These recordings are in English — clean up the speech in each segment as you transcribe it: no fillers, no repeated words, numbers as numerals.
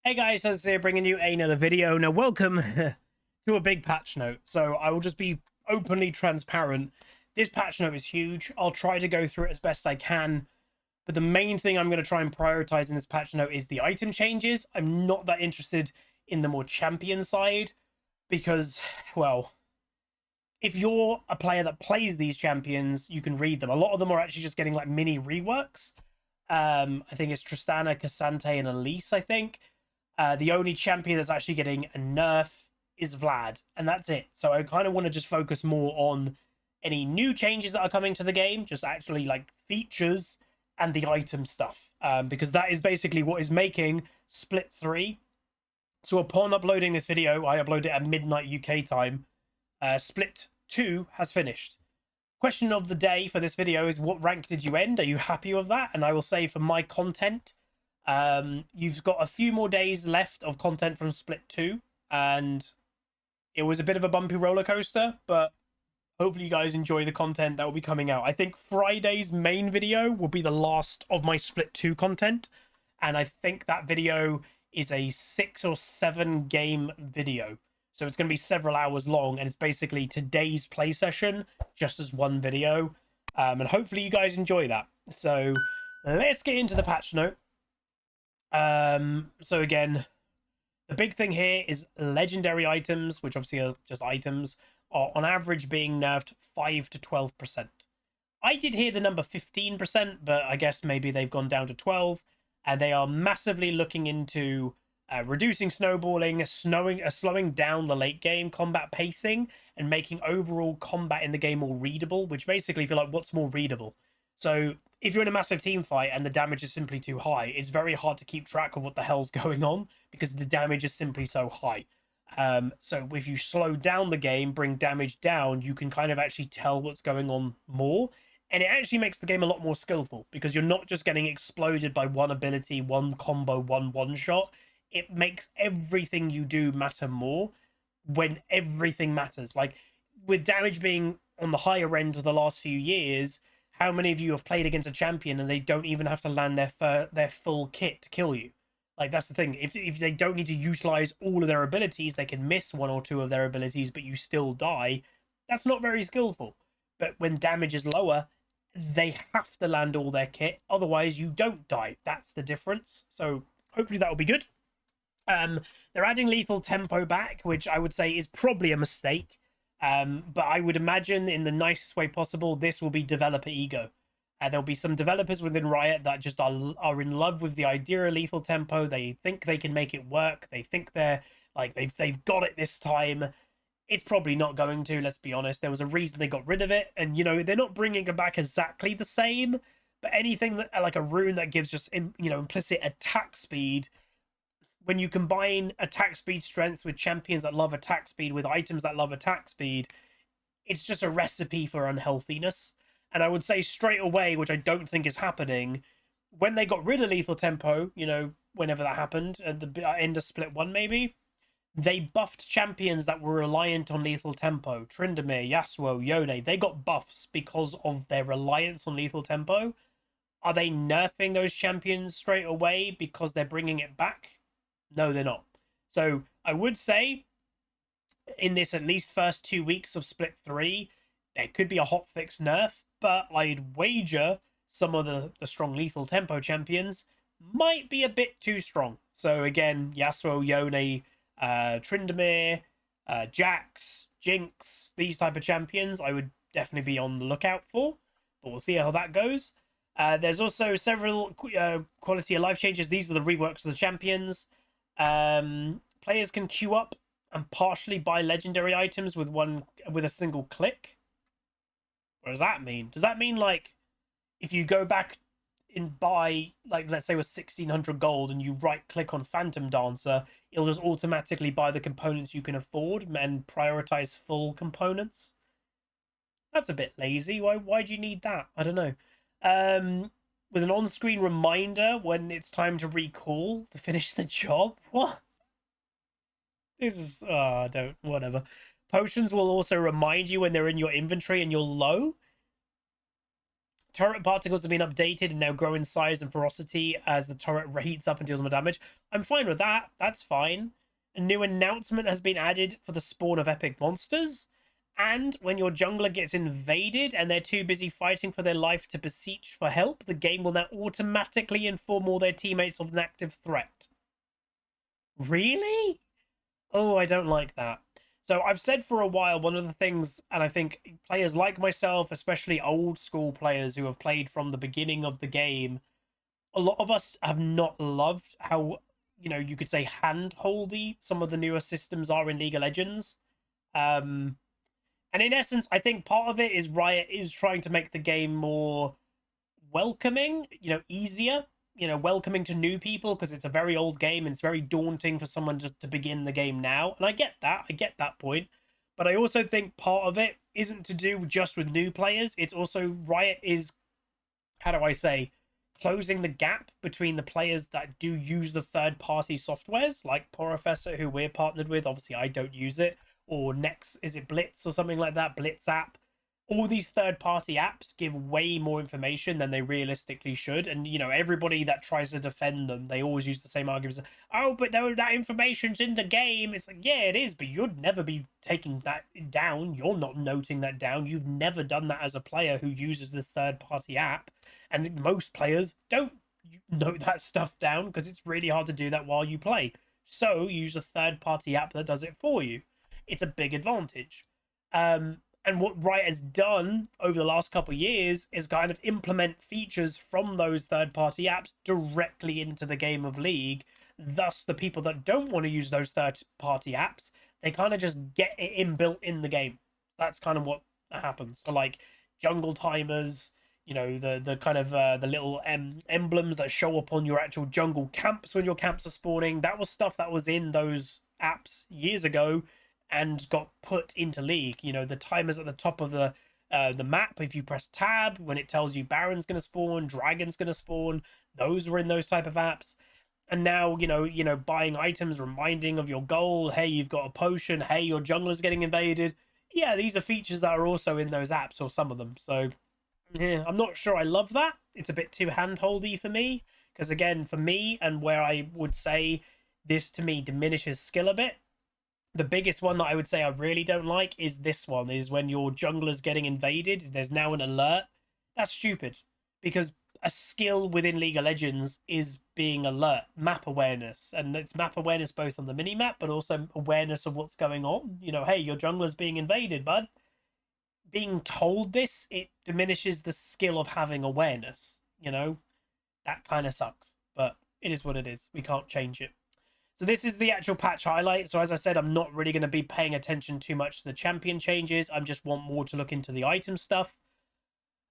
Hey guys, as here bringing you another video. Now, welcome to a big patch note. So I will just be openly transparent. This patch note is huge. I'll try to go through it as best I can. But the main thing I'm going to try and prioritize in this patch note is the item changes. I'm not that interested in the more champion side because, well, if you're a player that plays these champions, you can read them. A lot of them are actually just getting like mini reworks. I think it's Tristana, Cassante, and Elise, I think. The only champion that's actually getting a nerf is Vlad, and that's it. So I kind of want to just focus more on any new changes that are coming to the game, just actually like features and the item stuff, because that is basically what is making Split 3. So upon uploading this video, I upload it at midnight UK time, Split 2 has finished. Question of the day for this video is, what rank did you end? Are you happy with that? And I will say, for my content, you've got a few more days left of content from Split 2, and it was a bit of a bumpy roller coaster, but hopefully you guys enjoy the content that will be coming out. I think Friday's main video will be the last of my Split 2 content, and I think that video is a 6 or 7 game video. So it's going to be several hours long, and it's basically today's play session just as one video, and hopefully you guys enjoy that. So let's get into the patch note. So again, the big thing here is legendary items, which obviously are just items, are on average being nerfed 5 to 12%. I did hear the number 15%, but I guess maybe they've gone down to 12, and they are massively looking into reducing snowballing, slowing down the late game combat pacing, and making overall combat in the game more readable, which basically feel like, what's more readable? So if you're in a massive team fight and the damage is simply too high, it's very hard to keep track of what the hell's going on because the damage is simply so high. So if you slow down the game, bring damage down, you can kind of actually tell what's going on more. And it actually makes the game a lot more skillful because you're not just getting exploded by one ability, one combo, one shot. It makes everything you do matter more when everything matters. Like, with damage being on the higher end of the last few years, how many of you have played against a champion and they don't even have to land their full kit to kill you? Like, that's the thing. If they don't need to utilize all of their abilities, they can miss one or two of their abilities, but you still die. That's not very skillful. But when damage is lower, they have to land all their kit. Otherwise, you don't die. That's the difference. So hopefully that will be good. They're adding lethal tempo back, which I would say is probably a mistake. But I would imagine, in the nicest way possible, this will be developer ego. There'll be some developers within Riot that just are in love with the idea of lethal tempo. They think they can make it work. They think they're like they've got it this time. It's probably not going to. Let's be honest. There was a reason they got rid of it, and they're not bringing it back exactly the same. But anything that, like a rune that gives just implicit attack speed. When you combine attack speed strength with champions that love attack speed, with items that love attack speed, it's just a recipe for unhealthiness. And I would say straight away, which I don't think is happening, when they got rid of lethal tempo, whenever that happened, at the end of Split 1 maybe, they buffed champions that were reliant on lethal tempo. Tryndamere, Yasuo, Yone, they got buffs because of their reliance on lethal tempo. Are they nerfing those champions straight away because they're bringing it back? No, they're not. So I would say, in this at least first 2 weeks of Split 3, there could be a hotfix nerf, but I'd wager some of the strong lethal tempo champions might be a bit too strong. So again, Yasuo, Yone, Tryndamere, Jax, Jinx, these type of champions I would definitely be on the lookout for, but we'll see how that goes. There's also several quality of life changes. These are the reworks of the champions. Players can queue up and partially buy legendary items with a single click. What does that mean? Does that mean, like, if you go back and buy, like, let's say with 1600 gold and you right click on Phantom Dancer, it'll just automatically buy the components you can afford and prioritize full components? That's a bit lazy. Why do you need that? I don't know. With an on-screen reminder when it's time to recall to finish the job. What? This is whatever. Potions will also remind you when they're in your inventory and you're low. turret particles have been updated and now grow in size and ferocity as the turret heats up and deals more damage. I'm fine with that. That's fine. A new announcement has been added for the spawn of epic monsters. And when your jungler gets invaded and they're too busy fighting for their life to beseech for help, the game will now automatically inform all their teammates of an active threat. Really? Oh, I don't like that. So I've said for a while, one of the things, and I think players like myself, especially old school players who have played from the beginning of the game, a lot of us have not loved how, you know, you could say hand-holdy some of the newer systems are in League of Legends. And in essence, I think part of it is Riot is trying to make the game more welcoming, you know, easier, you know, welcoming to new people, because it's a very old game and it's very daunting for someone to begin the game now. And I get that point. But I also think part of it isn't to do just with new players. It's also Riot is, how do I say, closing the gap between the players that do use the third-party softwares, like Professor, who we're partnered with. Obviously, I don't use it. Or Next, is it Blitz or something like that? Blitz app. All these third-party apps give way more information than they realistically should. And, you know, everybody that tries to defend them, they always use the same arguments. Oh, but that information's in the game. It's like, yeah, it is, but you'd never be taking that down. You're not noting that down. You've never done that as a player who uses this third-party app. And most players don't note that stuff down because it's really hard to do that while you play. So use a third-party app that does it for you. It's a big advantage. And what Riot has done over the last couple of years is kind of implement features from those third-party apps directly into the game of League. Thus, the people that don't want to use those third-party apps, they kind of just get it inbuilt in the game. That's kind of what happens. So, like, jungle timers, you know, the kind of the little emblems that show up on your actual jungle camps when your camps are spawning. That was stuff that was in those apps years ago and got put into League. You know, the timers at the top of the map, if you press tab, when it tells you Baron's going to spawn, Dragon's going to spawn, those were in those type of apps. And now, you know, buying items, reminding of your goal, hey, you've got a potion, hey, your jungler's getting invaded. Yeah, these are features that are also in those apps, or some of them. So, yeah, I'm not sure I love that. It's a bit too hand-holdy for me. Because, again, for me, and where I would say this, to me, diminishes skill a bit, the biggest one that I would say I really don't like is this one, is when your jungler's getting invaded, there's now an alert. That's stupid, because a skill within League of Legends is being alert, map awareness, and it's map awareness both on the mini-map, but also awareness of what's going on. You know, hey, your jungler's being invaded, bud. Being told this, it diminishes the skill of having awareness, you know? That kind of sucks, but it is what it is. We can't change it. So this is the actual patch highlight. So as I said, I'm not really going to be paying attention too much to the champion changes. I just want more to look into the item stuff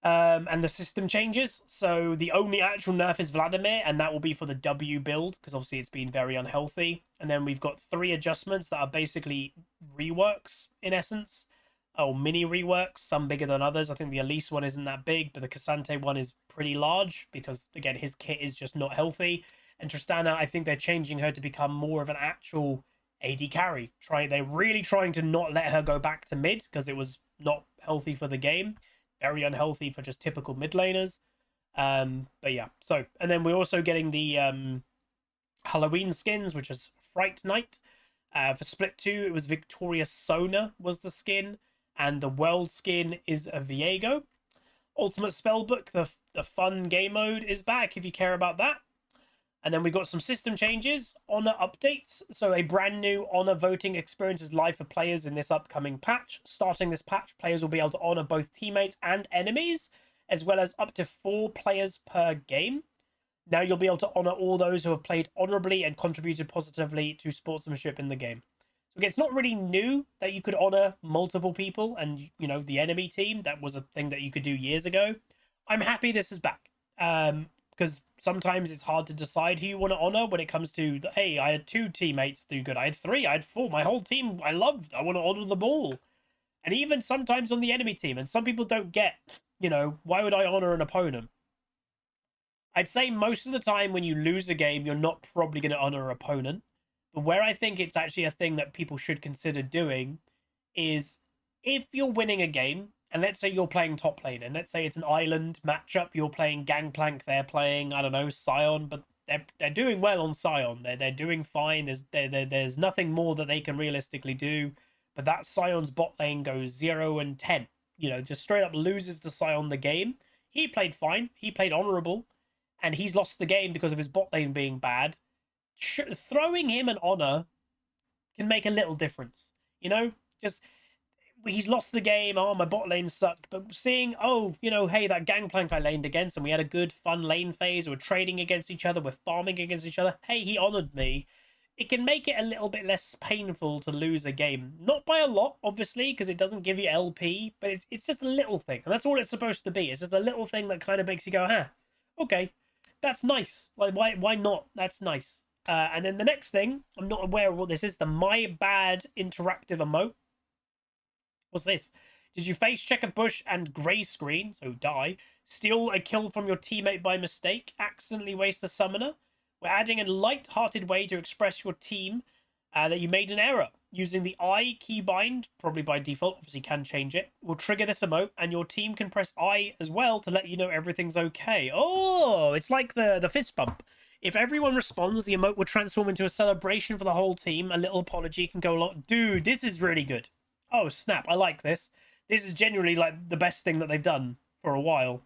and the system changes. So the only actual nerf is Vladimir, and that will be for the W build, because obviously it's been very unhealthy. And then we've got 3 adjustments that are basically reworks, in essence. Oh, mini reworks, some bigger than others. I think the Elise one isn't that big, but the Cassante one is pretty large, because, again, his kit is just not healthy. And Tristana, I think they're changing her to become more of an actual AD carry. They're really trying to not let her go back to mid, because it was not healthy for the game. Very unhealthy for just typical mid laners. But yeah, so, and then we're also getting the Halloween skins, which is Fright Night. For Split 2, it was Victoria Sona was the skin, and the World skin is a Viego. Ultimate Spellbook, the fun game mode, is back if you care about that. And then we got some system changes, honor updates. So a brand new honor voting experience is live for players in this upcoming patch. Starting this patch, players will be able to honor both teammates and enemies, as well as up to 4 players per game. Now you'll be able to honor all those who have played honorably and contributed positively to sportsmanship in the game. So again, it's not really new that you could honor multiple people and, you know, the enemy team. That was a thing that you could do years ago. I'm happy this is back. Because sometimes it's hard to decide who you want to honor when it comes to, hey, I had 2 teammates do good. I had 3, I had 4. My whole team I loved. I want to honor them all. And even sometimes on the enemy team. And some people don't get, you know, why would I honor an opponent? I'd say most of the time when you lose a game, you're not probably going to honor an opponent. But where I think it's actually a thing that people should consider doing is, if you're winning a game and let's say you're playing top lane, and let's say it's an island matchup, you're playing Gangplank, they're playing, I don't know, Sion, but they're doing well on Sion. They're doing fine. There's nothing more that they can realistically do. But that Sion's bot lane goes 0-10. You know, just straight up loses to Sion the game. He played fine. He played honorable, and he's lost the game because of his bot lane being bad. Throwing him an honor can make a little difference. You know, just he's lost the game. Oh, my bot lane sucked. But seeing, oh, you know, hey, that Gangplank I laned against, and we had a good, fun lane phase. We're trading against each other. We're farming against each other. Hey, he honored me. It can make it a little bit less painful to lose a game. Not by a lot, obviously, because it doesn't give you LP, but it's just a little thing. And that's all it's supposed to be. It's just a little thing that kind of makes you go, huh, okay, that's nice. Like, why not? That's nice. And then the next thing, I'm not aware of what this is, the My Bad interactive emote. What's this? Did you face check a bush and grey screen, so die, steal a kill from your teammate by mistake, accidentally waste a summoner? We're adding a light-hearted way to express your team that you made an error. Using the I keybind, probably by default, obviously can change it, will trigger this emote, and your team can press I as well to let you know everything's okay. Oh, it's like the fist bump. If everyone responds, the emote will transform into a celebration for the whole team. A little apology can go a lot. Dude, this is really good. Oh, snap. I like this. This is genuinely like the best thing that they've done for a while.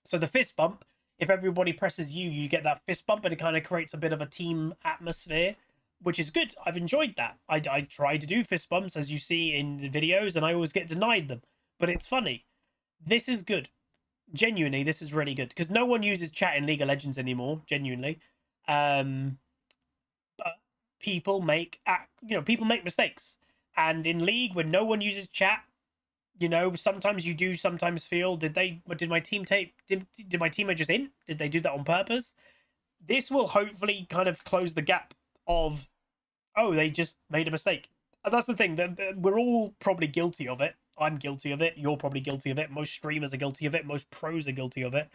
So the fist bump, if everybody presses you get that fist bump, and it kind of creates a bit of a team atmosphere, which is good. I've enjoyed that. I try to do fist bumps, as you see in the videos, and I always get denied them. But it's funny. This is good. Genuinely, this is really good. Because no one uses chat in League of Legends anymore, genuinely. But people make, people make mistakes. And in League, when no one uses chat, you know, sometimes you do sometimes feel, did my teammate just int? Did they do that on purpose? This will hopefully kind of close the gap of, oh, they just made a mistake. And that's the thing, that we're all probably guilty of it. I'm guilty of it. You're probably guilty of it. Most streamers are guilty of it. Most pros are guilty of it.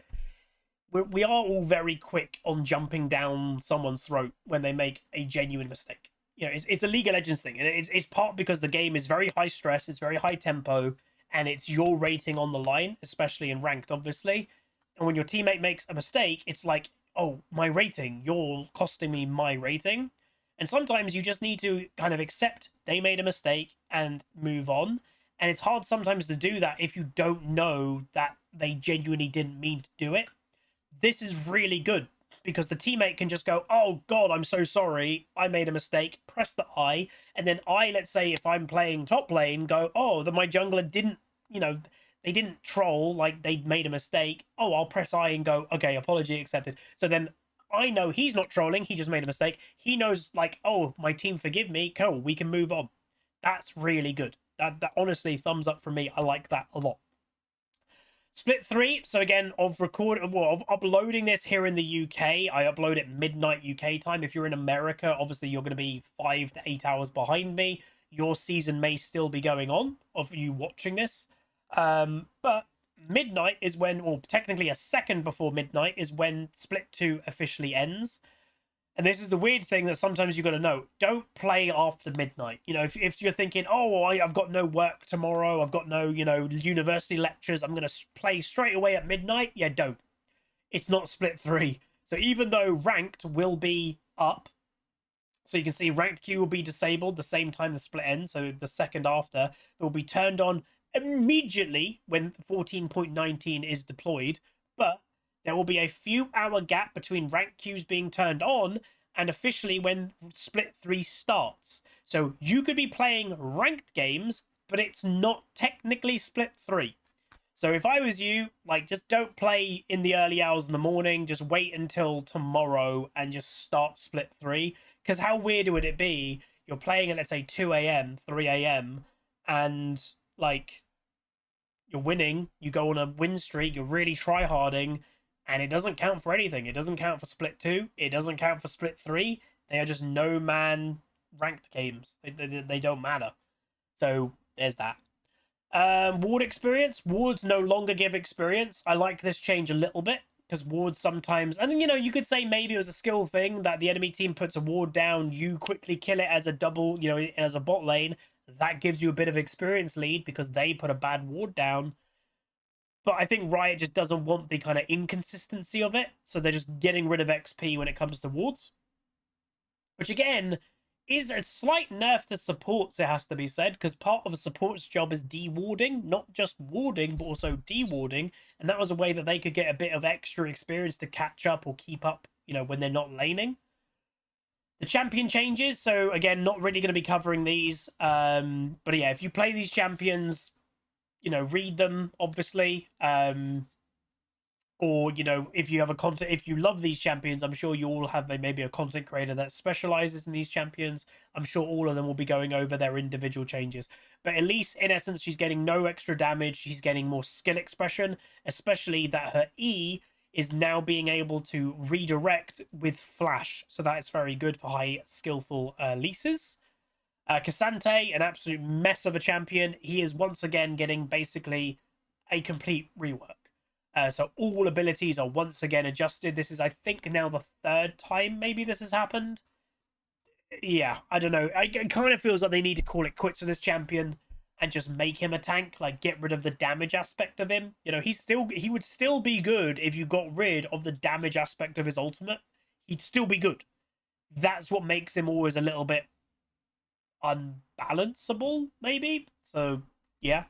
We are all very quick on jumping down someone's throat when they make a genuine mistake. You know, it's a League of Legends thing, and it's part because the game is very high stress, it's very high tempo, and it's your rating on the line, especially in ranked, obviously. And when your teammate makes a mistake, it's like, oh, my rating, you're costing me my rating. And sometimes you just need to kind of accept they made a mistake and move on. And it's hard sometimes to do that if you don't know that they genuinely didn't mean to do it. This is really good, because the teammate can just go, oh god, I'm so sorry, I made a mistake, press the I, and then I, let's say if I'm playing top lane, go, oh, my jungler didn't, you know, they didn't troll, like they made a mistake. Oh, I'll press I and go, okay, apology accepted. So then I know he's not trolling, he just made a mistake. He knows, like, oh, my team forgive me, cool, we can move on. That's really good. That honestly, thumbs up from me. I like that a lot. Split 3, so again, of uploading this here in the UK, I upload at midnight UK time. If you're in America, obviously you're going to be 5 to 8 hours behind me. Your season may still be going on, of you watching this. But midnight is when, or technically a second before midnight, is when Split 2 officially ends. And this is the weird thing that sometimes you've got to know. Don't play after midnight. You know, if you're thinking, oh, I've got no work tomorrow, I've got no, university lectures, I'm going to play straight away at midnight. Yeah, don't. It's not Split 3. So even though ranked will be up, so you can see ranked queue will be disabled the same time the split ends, so the second after, it will be turned on immediately when 14.19 is deployed, but there will be a few hour gap between rank queues being turned on and officially when Split 3 starts. So you could be playing ranked games, but it's not technically Split 3. So if I was you, like, just don't play in the early hours in the morning. Just wait until tomorrow and just start Split 3. Because how weird would it be? You're playing at, let's say, 2 a.m., 3 a.m., and, like, you're winning. You go on a win streak. You're really try-harding. And it doesn't count for anything. It doesn't count for Split 2. It doesn't count for Split 3. They are just no-man ranked games. They don't matter. So, there's that. Ward experience. Wards no longer give experience. I like this change a little bit, because wards sometimes... And, you could say maybe it was a skill thing that the enemy team puts a ward down, you quickly kill it as a double, as a bot lane. That gives you a bit of experience lead because they put a bad ward down. But I think Riot just doesn't want the kind of inconsistency of it. So they're just getting rid of XP when it comes to wards. Which again is a slight nerf to supports, it has to be said, because part of a support's job is dewarding, not just warding, but also dewarding. And that was a way that they could get a bit of extra experience to catch up or keep up, you know, when they're not laning. The champion changes, so again, not really going to be covering these. But yeah, if you play these champions, you know, read them, obviously. Or, you know, if you have if you love these champions, I'm sure you all have maybe a content creator that specializes in these champions. I'm sure all of them will be going over their individual changes. But at least, in essence, she's getting no extra damage. She's getting more skill expression, especially that her E is now being able to redirect with flash. So that is very good for high skillful leases. Cassante, an absolute mess of a champion. He is once again getting basically a complete rework. So all abilities are once again adjusted. This is, I think, now the third time maybe this has happened. Yeah, I don't know. It kind of feels like they need to call it quits to this champion and just make him a tank. Like, get rid of the damage aspect of him. You know, he would still be good if you got rid of the damage aspect of his ultimate. He'd still be good. That's what makes him always a little bit unbalanceable, maybe. So, yeah.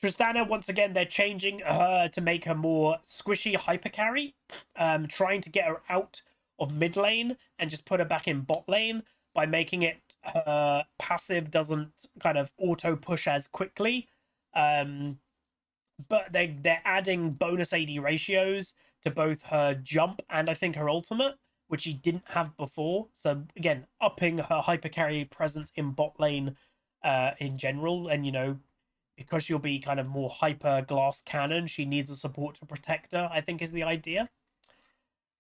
Tristana, once again, they're changing her to make her more squishy hyper carry, trying to get her out of mid lane and just put her back in bot lane by making it her passive doesn't kind of auto push as quickly. But they're adding bonus AD ratios to both her jump and I think her ultimate, which she didn't have before. So again, upping her hyper carry presence in bot lane in general, and you know, because she'll be kind of more hyper glass cannon, she needs a support to protect her, I think is the idea.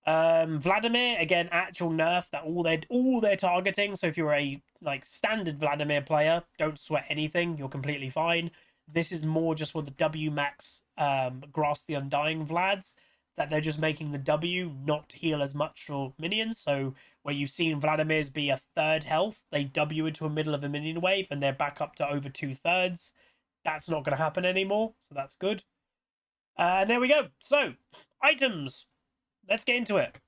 Vladimir, again, actual nerf that all they're targeting. So if you're a like standard Vladimir player, don't sweat anything, you're completely fine. This is more just for the W max Grasp the Undying Vlads, that they're just making the W not heal as much for minions. So where you've seen Vladimir's be a third health, they W into a middle of a minion wave and they're back up to over 2/3. That's not going to happen anymore, so that's good. And there we go. So, items. Let's get into it.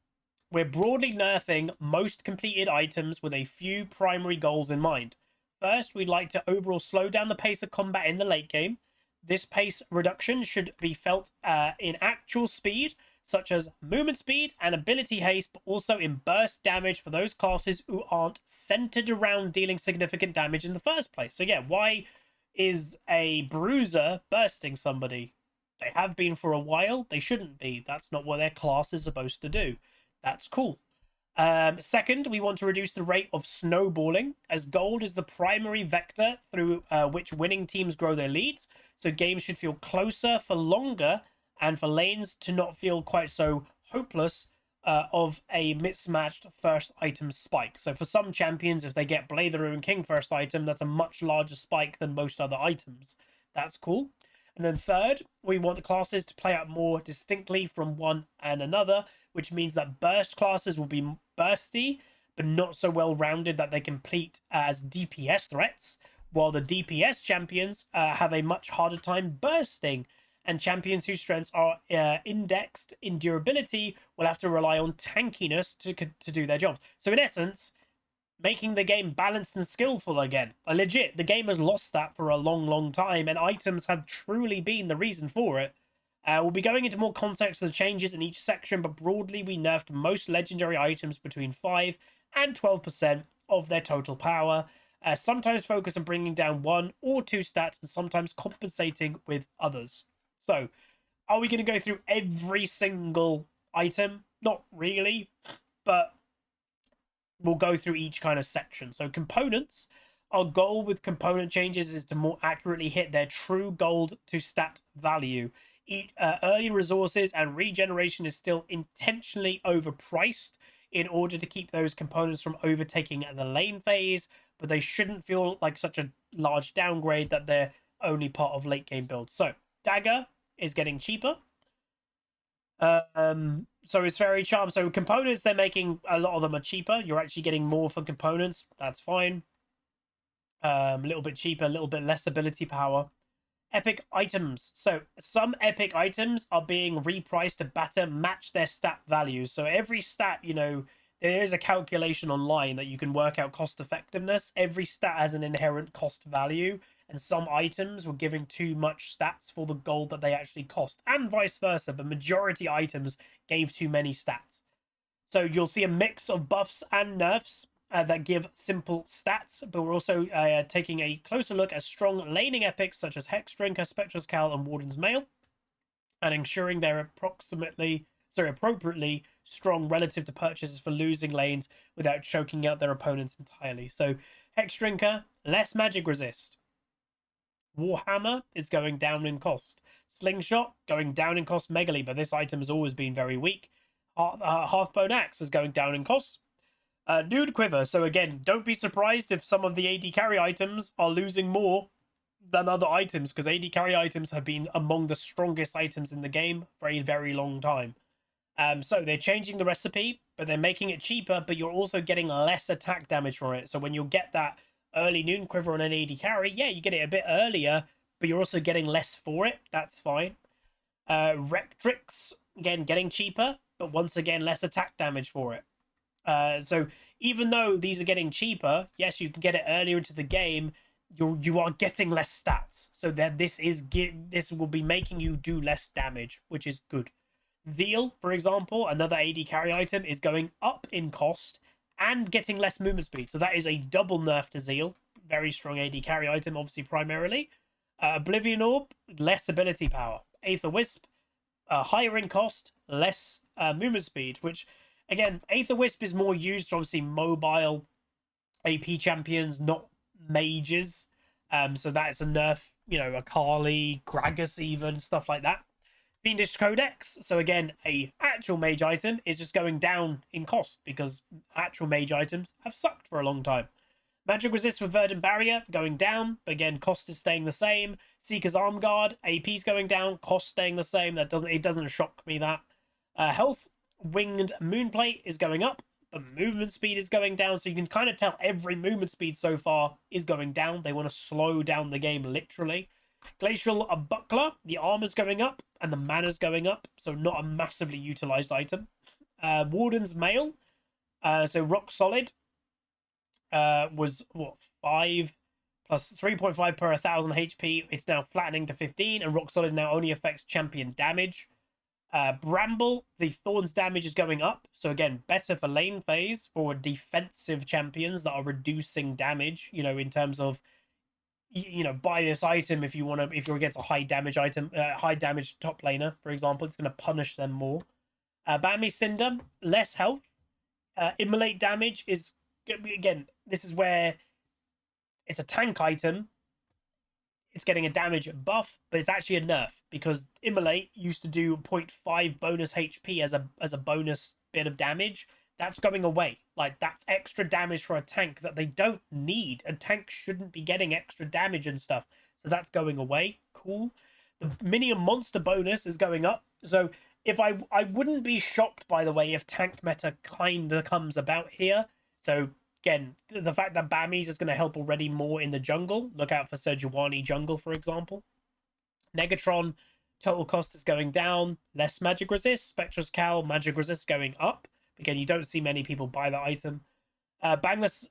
We're broadly nerfing most completed items with a few primary goals in mind. First, we'd like to overall slow down the pace of combat in the late game. This pace reduction should be felt in actual speed, such as movement speed and ability haste, but also in burst damage for those classes who aren't centered around dealing significant damage in the first place. So yeah, why is a bruiser bursting somebody? They have been for a while. They shouldn't be. That's not what their class is supposed to do. That's cool. Second, we want to reduce the rate of snowballing, as gold is the primary vector through which winning teams grow their leads. So games should feel closer for longer, and for lanes to not feel quite so hopeless of a mismatched first item spike. So for some champions, if they get Blade the Ruined King first item, that's a much larger spike than most other items. That's cool. And then third, we want the classes to play out more distinctly from one and another, which means that burst classes will be bursty, but not so well-rounded that they complete as DPS threats, while the DPS champions have a much harder time bursting, and champions whose strengths are indexed in durability will have to rely on tankiness to do their jobs. So in essence, making the game balanced and skillful again. Legit, the game has lost that for a long time, and items have truly been the reason for it. We'll be going into more context of the changes in each section, but broadly we nerfed most legendary items between 5 and 12% of their total power. Sometimes focus on bringing down 1 or 2 stats, and sometimes compensating with others. So, are we going to go through every single item? Not really, but we'll go through each kind of section. So components, our goal with component changes is to more accurately hit their true gold to stat value. Early resources and regeneration is still intentionally overpriced in order to keep those components from overtaking the lane phase, but they shouldn't feel like such a large downgrade that they're only part of late game builds. So dagger is getting cheaper. So it's very charm. So components, they're making a lot of them are cheaper. You're actually getting more for components. That's fine. A little bit cheaper, a little bit less ability power. Epic items. So some epic items are being repriced to better match their stat values. So every stat, you know, there is a calculation online that you can work out cost effectiveness. Every stat has an inherent cost value, and some items were giving too much stats for the gold that they actually cost, and vice versa. But majority items gave too many stats. So you'll see a mix of buffs and nerfs that give simple stats, but we're also taking a closer look at strong laning epics such as Hex Drinker, Spectre's Cal, and Warden's Mail, and ensuring they're appropriately strong relative to purchases for losing lanes without choking out their opponents entirely. So Hex Drinker, less magic resist. Warhammer is going down in cost. Slingshot going down in cost megally, but this item has always been very weak. Hearthbone Axe is going down in cost. Nude Quiver. So again, don't be surprised if some of the AD carry items are losing more than other items, because AD carry items have been among the strongest items in the game for a very long time. So they're changing the recipe, but they're making it cheaper, but you're also getting less attack damage for it. So when you get that early Noon Quiver on an AD carry, yeah, you get it a bit earlier, but you're also getting less for it. That's fine. Rectrix, again, getting cheaper, but once again, less attack damage for it. So even though these are getting cheaper, yes, you can get it earlier into the game, you are getting less stats. So that this will be making you do less damage, which is good. Zeal, for example, another AD carry item, is going up in cost and getting less movement speed. So that is a double nerf to Zeal. Very strong AD carry item, obviously, primarily. Oblivion Orb, less ability power. Aether Wisp, higher in cost, less movement speed, which, again, Aether Wisp is more used for, obviously, mobile AP champions, not mages. So that is a nerf, you know, Akali, Gragas even, stuff like that. Fiendish Codex, so again, a actual mage item is just going down in cost because actual mage items have sucked for a long time. Magic Resist with Verdant Barrier going down, but again, cost is staying the same. Seeker's Arm Guard, AP's going down, cost staying the same. It doesn't shock me that. Health, Winged Moonplate is going up, but movement speed is going down. So you can kind of tell every movement speed so far is going down. They want to slow down the game literally. Glacial Buckler, the armor's going up and the mana's going up, so not a massively utilized item. Warden's Mail, so Rock Solid was what, 5 plus 3.5 per 1,000 HP. It's now flattening to 15, and Rock Solid now only affects champion damage. Bramble, the Thorns damage is going up, so again, better for lane phase for defensive champions that are reducing damage, you know, in terms of, you know, buy this item if you're against a high damage item, high damage top laner, for example. It's going to punish them more. Bambi Cinder, less health. Immolate damage is, again, this is where it's a tank item. It's getting a damage buff, but it's actually a nerf, because Immolate used to do 0.5 bonus HP as a bonus bit of damage. That's going away. Like, that's extra damage for a tank that they don't need. A tank shouldn't be getting extra damage and stuff. So that's going away. Cool. The minion monster bonus is going up. So if I wouldn't be shocked, by the way, if tank meta kind of comes about here. So again, the fact that Bammies is going to help already more in the jungle. Look out for Sejuani jungle, for example. Negatron, total cost is going down. Less magic resist. Spectre's Cal, magic resist going up. Again, you don't see many people buy that item. Bandless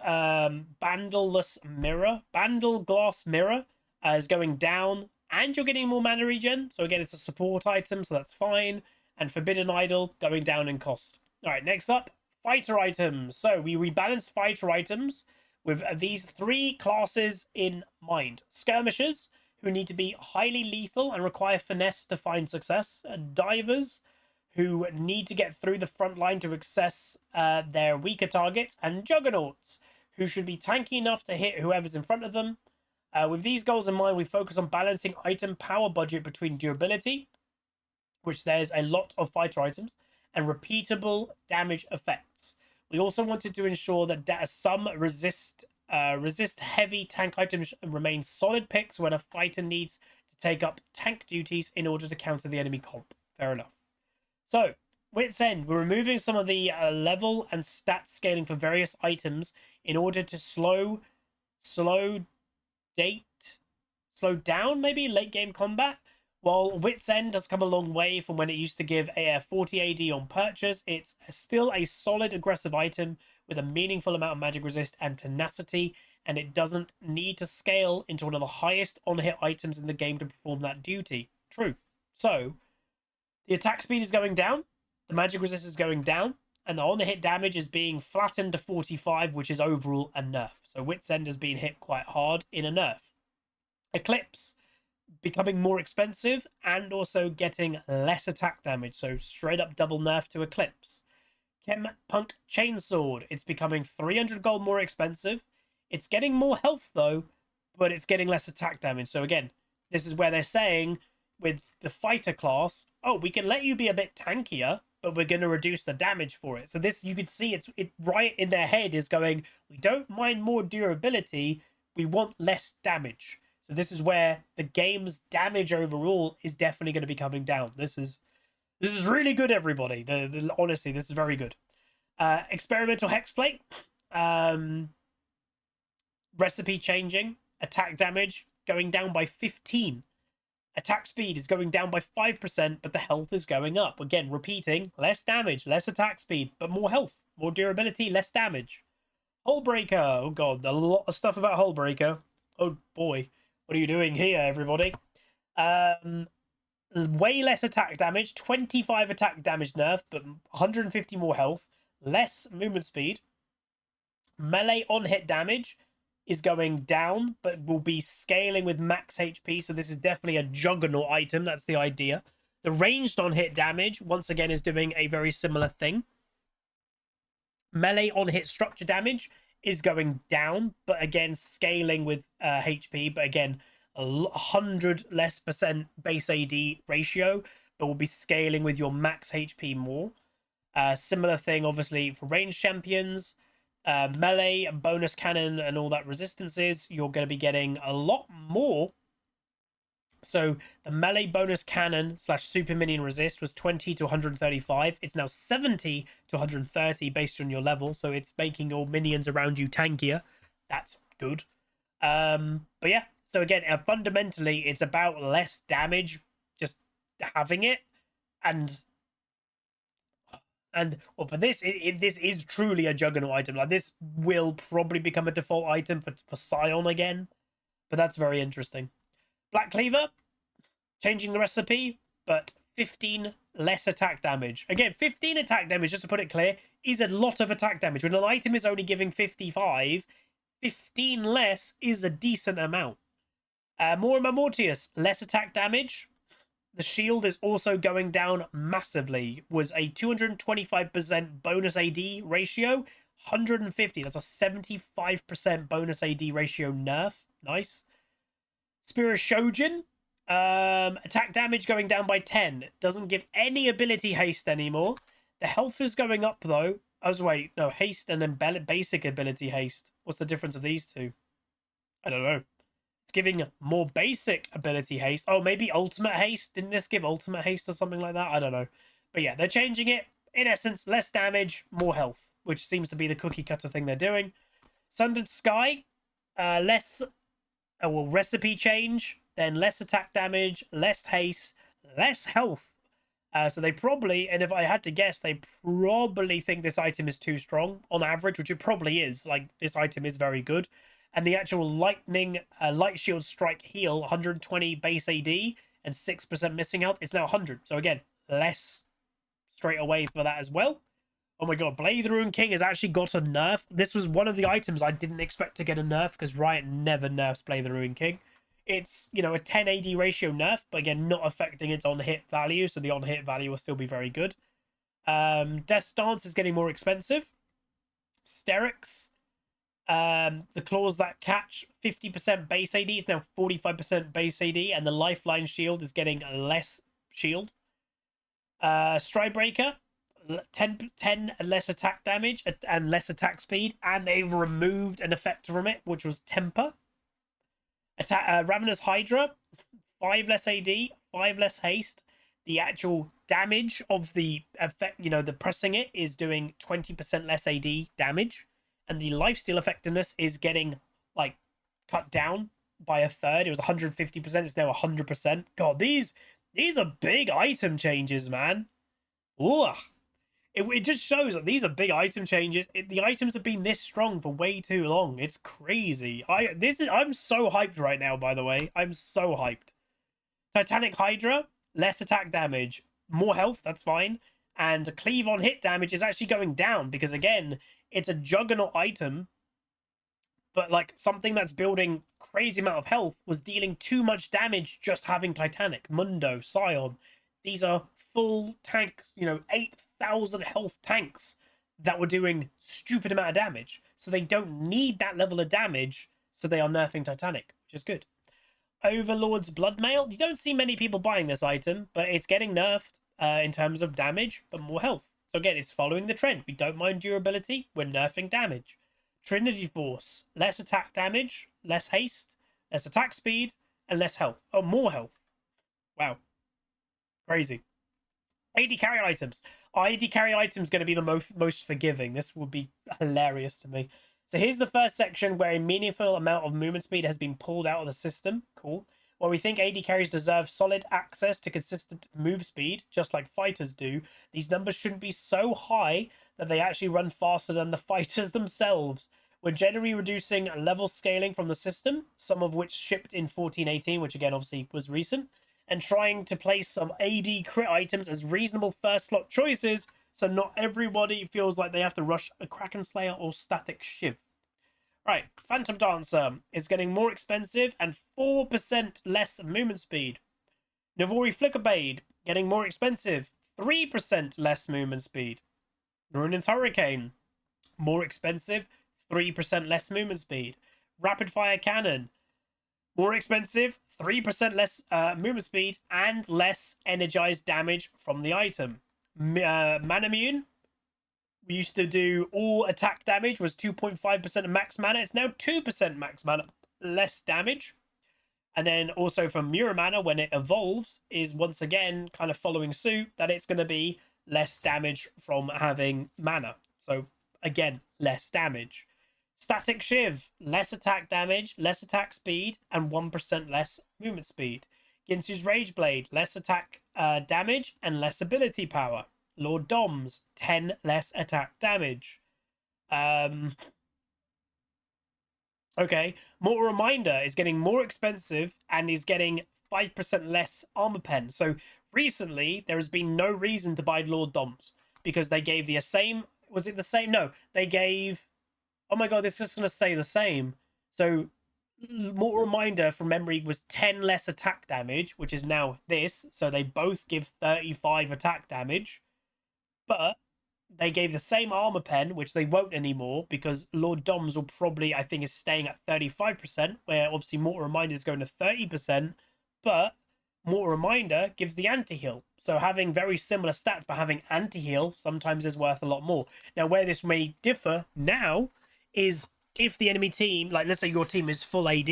Mirror, Bandle Glass Mirror is going down, and you're getting more mana regen. So again, it's a support item, so that's fine. And Forbidden Idol going down in cost. All right, next up, fighter items. So we rebalanced fighter items with these 3 classes in mind. Skirmishers, who need to be highly lethal and require finesse to find success. Divers, who need to get through the front line to access their weaker targets, and Juggernauts, who should be tanky enough to hit whoever's in front of them. With these goals in mind, we focus on balancing item power budget between durability, which there's a lot of fighter items, and repeatable damage effects. We also wanted to ensure that some resist heavy tank items remain solid picks when a fighter needs to take up tank duties in order to counter the enemy comp. Fair enough. So, Wit's End, we're removing some of the level and stat scaling for various items in order to slow update slowed down, maybe late game combat. While Wit's End has come a long way from when it used to give a 40 AD on purchase, it's still a solid aggressive item with a meaningful amount of magic resist and tenacity, and it doesn't need to scale into one of the highest on-hit items in the game to perform that duty. True. So, the attack speed is going down, the magic resist is going down, and the on-hit damage is being flattened to 45, which is overall a nerf. So Wit's End has been hit quite hard in a nerf. Eclipse becoming more expensive and also getting less attack damage, so straight up double nerf to Eclipse. Chem Punk Chainsword, it's becoming 300 gold more expensive. It's getting more health though, but it's getting less attack damage. So again, this is where they're saying with the fighter class, oh, we can let you be a bit tankier, but we're going to reduce the damage for it. So this, you could see it right in their head is going, we don't mind more durability, we want less damage. So this is where the game's damage overall is definitely going to be coming down. This is really good, everybody. Honestly, this is very good. Experimental Hexplate. Recipe changing. Attack damage going down by 15. Attack speed is going down by 5%, but the health is going up. Again, repeating, less damage, less attack speed, but more health, more durability, less damage. Hullbreaker. Oh god, a lot of stuff about Hullbreaker. Oh boy. What are you doing here, everybody? Way less attack damage, 25 attack damage nerf, but 150 more health, less movement speed. Melee on-hit damage is going down, but will be scaling with max HP, so this is definitely a juggernaut item, that's the idea. The ranged on-hit damage, once again, is doing a very similar thing. Melee on-hit structure damage is going down, but again scaling with HP, but again 100 less % base AD ratio, but will be scaling with your max HP more. Similar thing obviously for ranged champions. Melee, bonus cannon, and all that resistances, you're going to be getting a lot more. So the melee bonus cannon / super minion resist was 20 to 135. It's now 70 to 130 based on your level. So it's making your minions around you tankier. That's good. But yeah, so again, fundamentally, it's about less damage, just having it. And well, for this, this is truly a juggernaut item. Like, this will probably become a default item for Scion again. But that's very interesting. Black Cleaver, changing the recipe, but 15 less attack damage. Again, 15 attack damage, just to put it clear, is a lot of attack damage. When an item is only giving 55, 15 less is a decent amount. More Mortius, less attack damage. The shield is also going down massively. Was a 225% bonus AD ratio. 150, that's a 75% bonus AD ratio nerf. Nice. Spirit Shojin, attack damage going down by 10. It doesn't give any ability haste anymore. The health is going up though. Wait, no, haste and then basic ability haste. What's the difference of these two? I don't know. It's giving more basic ability haste. Oh, maybe ultimate haste. Didn't this give ultimate haste or something like that? I don't know. But yeah, they're changing it. In essence, less damage, more health, which seems to be the cookie cutter thing they're doing. Sundered Sky, less... well, recipe change, then less attack damage, less haste, less health. So they probably, and if I had to guess, they probably think this item is too strong on average, which it probably is. Like, this item is very good. And the actual lightning, light shield strike heal, 120 base AD and 6% missing health, it's now 100. So again, less straight away for that as well. Oh my god, Blade the Ruined King has actually got a nerf. This was one of the items I didn't expect to get a nerf, because Riot never nerfs Blade the Ruined King. It's, you know, a 10 AD ratio nerf, but again, not affecting its on-hit value, so the on-hit value will still be very good. Death's Dance is getting more expensive. Sterix, the Claws That Catch, 50% base AD is now 45% base AD, and the Lifeline Shield is getting less shield. Stridebreaker, 10 less attack damage and less attack speed, and they've removed an effect from it, which was Temper. Ravenous Hydra, 5 less AD, 5 less haste. The actual damage of the effect, you know, the pressing it is doing 20% less AD damage, and the lifesteal effectiveness is getting like cut down by a third. It was 150%. It's now 100%. God, these are big item changes, man. Ooh. It just shows that these are big item changes. The items have been this strong for way too long. It's crazy. I'm so hyped right now, by the way. I'm so hyped. Titanic Hydra, less attack damage, more health, that's fine. And cleave on hit damage is actually going down because, again, it's a juggernaut item. But, like, something that's building crazy amount of health was dealing too much damage just having Titanic, Mundo, Scion. These are full tanks, 8,000 health tanks that were doing stupid amount of damage. So they don't need that level of damage, so they are nerfing Titanic, which is good. Overlord's Bloodmail. You don't see many people buying this item, but it's getting nerfed in terms of damage, but more health. So again, it's following the trend. We don't mind durability, we're nerfing damage. Trinity Force, less attack damage, less haste, less attack speed, and less health. Oh, more health. Wow. Crazy. AD carry items. AD carry items going to be the most forgiving. This would be hilarious to me. So here's the first section where a meaningful amount of movement speed has been pulled out of the system. Cool. While we think AD carries deserve solid access to consistent move speed, just like fighters do, these numbers shouldn't be so high that they actually run faster than the fighters themselves. We're generally reducing level scaling from the system, some of which shipped in 1418, which again obviously was recent, and trying to place some AD crit items as reasonable first slot choices, so not everybody feels like they have to rush a Kraken Slayer or Static Shiv. Right, Phantom Dancer is getting more expensive and 4% less movement speed. Navori Flickerbade getting more expensive, 3% less movement speed. Ruin's Hurricane, more expensive, 3% less movement speed. Rapid Fire Cannon, more expensive, 3% less movement speed, and less energized damage from the item. Manamune, we used to do all attack damage was 2.5% of max mana. It's now 2% max mana, less damage. And then also from Muramana, when it evolves, is once again kind of following suit that it's going to be less damage from having mana. So again, less damage. Static Shiv, less attack damage, less attack speed, and 1% less movement speed. Ginsu's Rageblade, less attack damage and less ability power. Lord Dom's, 10 less attack damage. Okay, Mortal Reminder is getting more expensive and is getting 5% less armor pen. So recently, there has been no reason to buy Lord Dom's because they gave the same... Was it the same? No, they gave... Oh my god, it's just going to say the same. So, Mortal Reminder from memory was 10 less attack damage, which is now this. So they both give 35 attack damage. But they gave the same armor pen, which they won't anymore, because Lord Dom's will probably, I think, is staying at 35%, where obviously Mortal Reminder is going to 30%. But Mortal Reminder gives the anti-heal. So having very similar stats, but having anti-heal sometimes is worth a lot more. Now, where this may differ now is if the enemy team, like let's say your team is full AD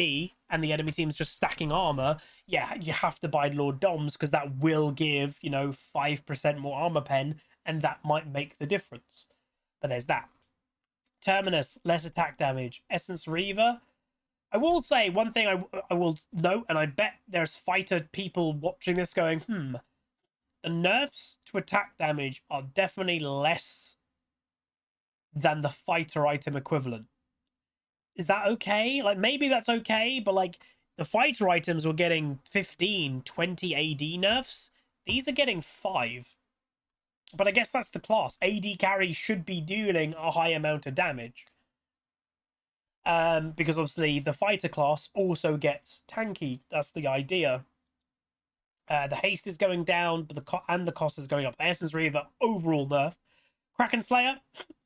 and the enemy team is just stacking armor, yeah, you have to buy Lord Dom's because that will give, 5% more armor pen and that might make the difference. But there's that. Terminus, less attack damage. Essence Reaver. I will say one thing I will note, and I bet there's fighter people watching this going, the nerfs to attack damage are definitely less than the fighter item equivalent. Is that okay? Like, maybe that's okay, but like the fighter items were getting 15, 20 AD nerfs. These are getting 5. But I guess that's the class. AD carry should be dealing a high amount of damage. Because obviously the fighter class also gets tanky. That's the idea. The haste is going down, but the cost is going up. Essence Reaver, overall nerf. Kraken Slayer,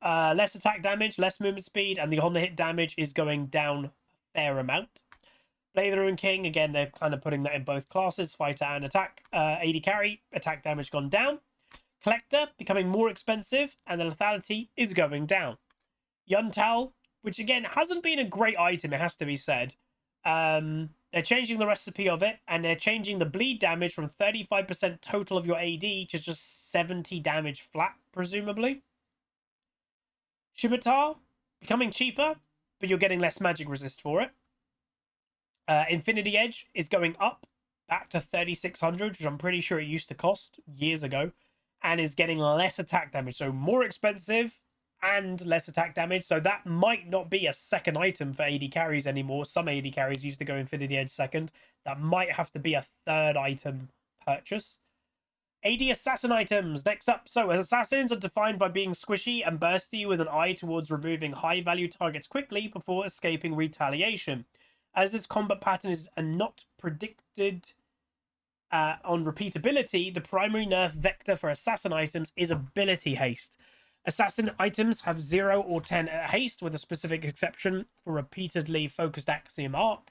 less attack damage, less movement speed, and the on-hit damage is going down a fair amount. Blade of the Ruined King, again, they're kind of putting that in both classes, fighter and attack. AD carry, attack damage gone down. Collector, becoming more expensive, and the lethality is going down. Yuntal, which again, hasn't been a great item, it has to be said. They're changing the recipe of it, and they're changing the bleed damage from 35% total of your AD to just 70 damage flat, presumably. Scimitar, becoming cheaper, but you're getting less magic resist for it. Infinity Edge is going up back to 3600, which I'm pretty sure it used to cost years ago, and is getting less attack damage. So more expensive and less attack damage. So that might not be a second item for AD carries anymore. Some AD carries used to go Infinity Edge second. That might have to be a third item purchase. AD assassin items next up. So assassins are defined by being squishy and bursty with an eye towards removing high value targets quickly before escaping retaliation. As this combat pattern is not predicted on repeatability, the primary nerf vector for assassin items is ability haste. Assassin items have 0 or 10 haste, with a specific exception for repeatedly focused axiom arc.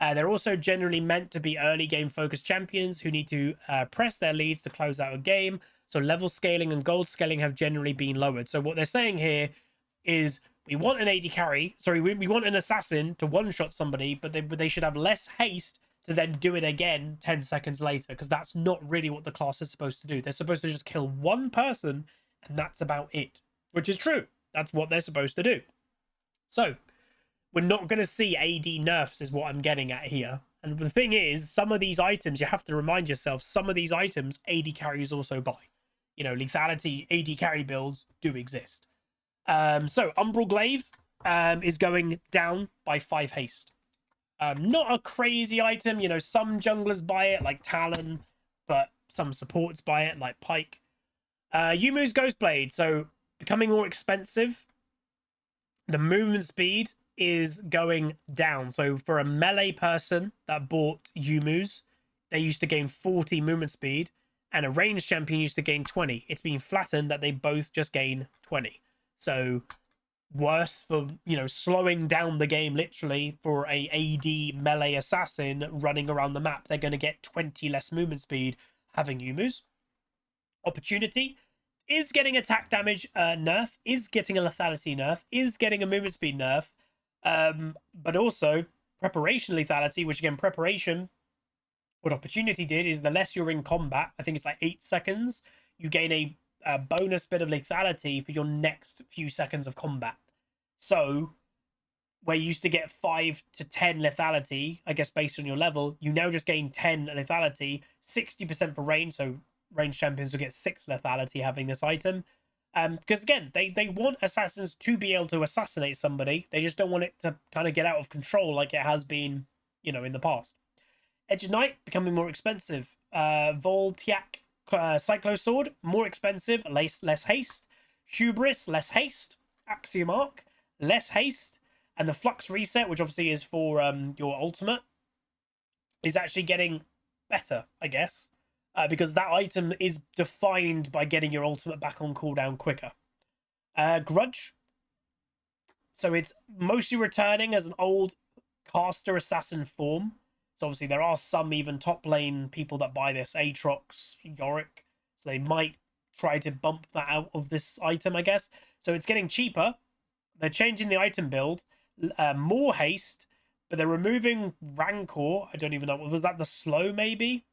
They're also generally meant to be early game focused champions who need to press their leads to close out a game. So level scaling and gold scaling have generally been lowered. So what they're saying here is we want an AD carry. Sorry, we want an assassin to one-shot somebody, but they should have less haste to then do it again 10 seconds later, because that's not really what the class is supposed to do. They're supposed to just kill one person, and that's about it, which is true. That's what they're supposed to do. So we're not going to see AD nerfs is what I'm getting at here. And the thing is, some of these items, you have to remind yourself, some of these items AD carries also buy. You know, lethality AD carry builds do exist. So Umbral Glaive is going down by 5 haste. Not a crazy item. You know, some junglers buy it, like Talon, but some supports buy it, like Pike. Yumu's Ghostblade, so becoming more expensive. The movement speed is going down. So for a melee person that bought Yumu's, they used to gain 40 movement speed, and a ranged champion used to gain 20. It's been flattened that they both just gain 20. So worse for, you know, slowing down the game literally for a AD melee assassin running around the map. They're going to get 20 less movement speed having Yumu's. Opportunity is getting attack damage nerf, is getting a lethality nerf, is getting a movement speed nerf, but also preparation lethality, which again, preparation, what Opportunity did is the less you're in combat, I think it's like 8 seconds, you gain a bonus bit of lethality for your next few seconds of combat. So where you used to get 5 to 10 lethality, I guess based on your level, you now just gain 10 lethality, 60% for range, so range champions will get 6 lethality having this item. Because again, they want assassins to be able to assassinate somebody. They just don't want it to kind of get out of control like it has been, you know, in the past. Edge of Night becoming more expensive. Voltiac Cyclo Sword, more expensive, less haste. Hubris, less haste. Axiom Arc, less haste. And the Flux Reset, which obviously is for your ultimate, is actually getting better, I guess. Because that item is defined by getting your ultimate back on cooldown quicker. Grudge. So it's mostly returning as an old caster assassin form. So obviously there are some even top lane people that buy this. Aatrox, Yorick. So they might try to bump that out of this item, I guess. So it's getting cheaper. They're changing the item build. More haste. But they're removing Rancor. I don't even know. Was that the slow maybe?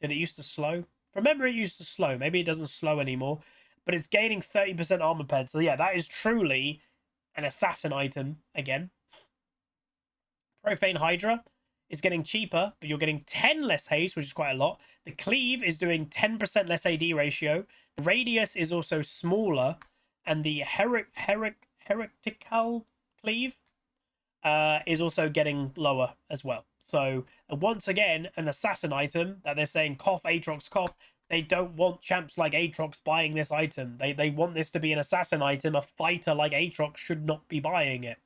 Did it used to slow? Remember, it used to slow. Maybe it doesn't slow anymore. But it's gaining 30% armor ped. So yeah, that is truly an assassin item again. Profane Hydra is getting cheaper, but you're getting 10 less haste, which is quite a lot. The Cleave is doing 10% less AD ratio. The Radius is also smaller. And the Heretical Cleave is also getting lower as well. So once again, an assassin item that they're saying cough, Aatrox, cough. They don't want champs like Aatrox buying this item. They want this to be an assassin item. A fighter like Aatrox should not be buying it.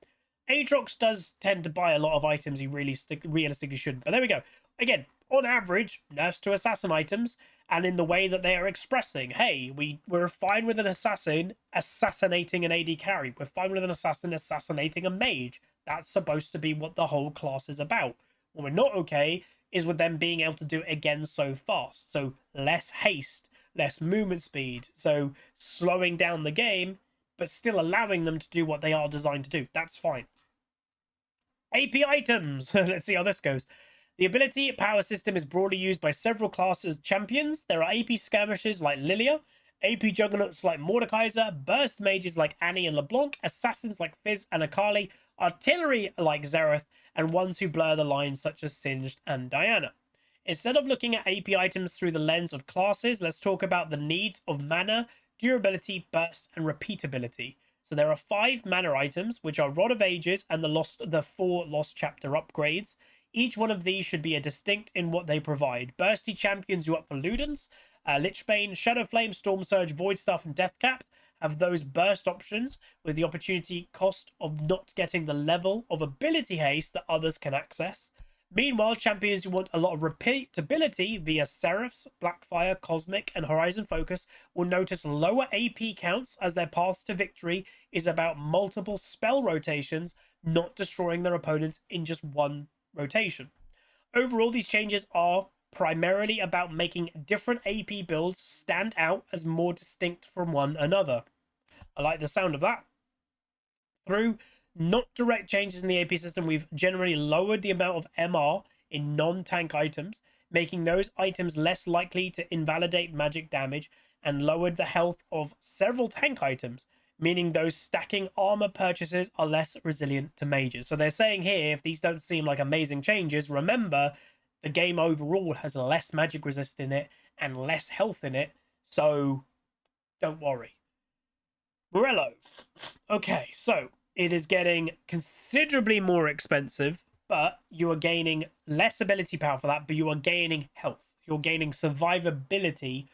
Aatrox does tend to buy a lot of items he realistically shouldn't. But there we go. Again, on average, nerfs to assassin items, and in the way that they are expressing, hey, we're fine with an assassin assassinating an AD carry. We're fine with an assassin assassinating a mage. That's supposed to be what the whole class is about. What we're not okay is with them being able to do it again so fast. So less haste, less movement speed. So slowing down the game, but still allowing them to do what they are designed to do. That's fine. AP items. Let's see how this goes. The ability power system is broadly used by several classes champions. There are AP skirmishes like Lilia AP juggernauts like Mordekaiser, burst mages like Annie and LeBlanc, assassins like Fizz and Akali, artillery like Xerath, and ones who blur the lines such as Singed and Diana. Instead of looking at AP items through the lens of classes, let's talk about the needs of mana, durability, burst, and repeatability. So there are 5 mana items, which are Rod of Ages and the 4 Lost Chapter upgrades. Each one of these should be a distinct in what they provide. Bursty champions you up for Ludens. Lichbane, Shadowflame, Storm Surge, Void Staff, and Deathcap have those burst options with the opportunity cost of not getting the level of ability haste that others can access. Meanwhile, champions who want a lot of repeatability via Seraphs, Blackfire, Cosmic, and Horizon Focus will notice lower AP counts as their path to victory is about multiple spell rotations, not destroying their opponents in just one rotation. Overall, these changes are primarily about making different AP builds stand out as more distinct from one another. I like the sound of that. Through not direct changes in the AP system, we've generally lowered the amount of MR in non-tank items, making those items less likely to invalidate magic damage, and lowered the health of several tank items, meaning those stacking armor purchases are less resilient to mages. So they're saying here, if these don't seem like amazing changes, remember the game overall has less magic resist in it and less health in it, so don't worry. Morello. Okay, so it is getting considerably more expensive, but you are gaining less ability power for that, but you are gaining health. You're gaining survivability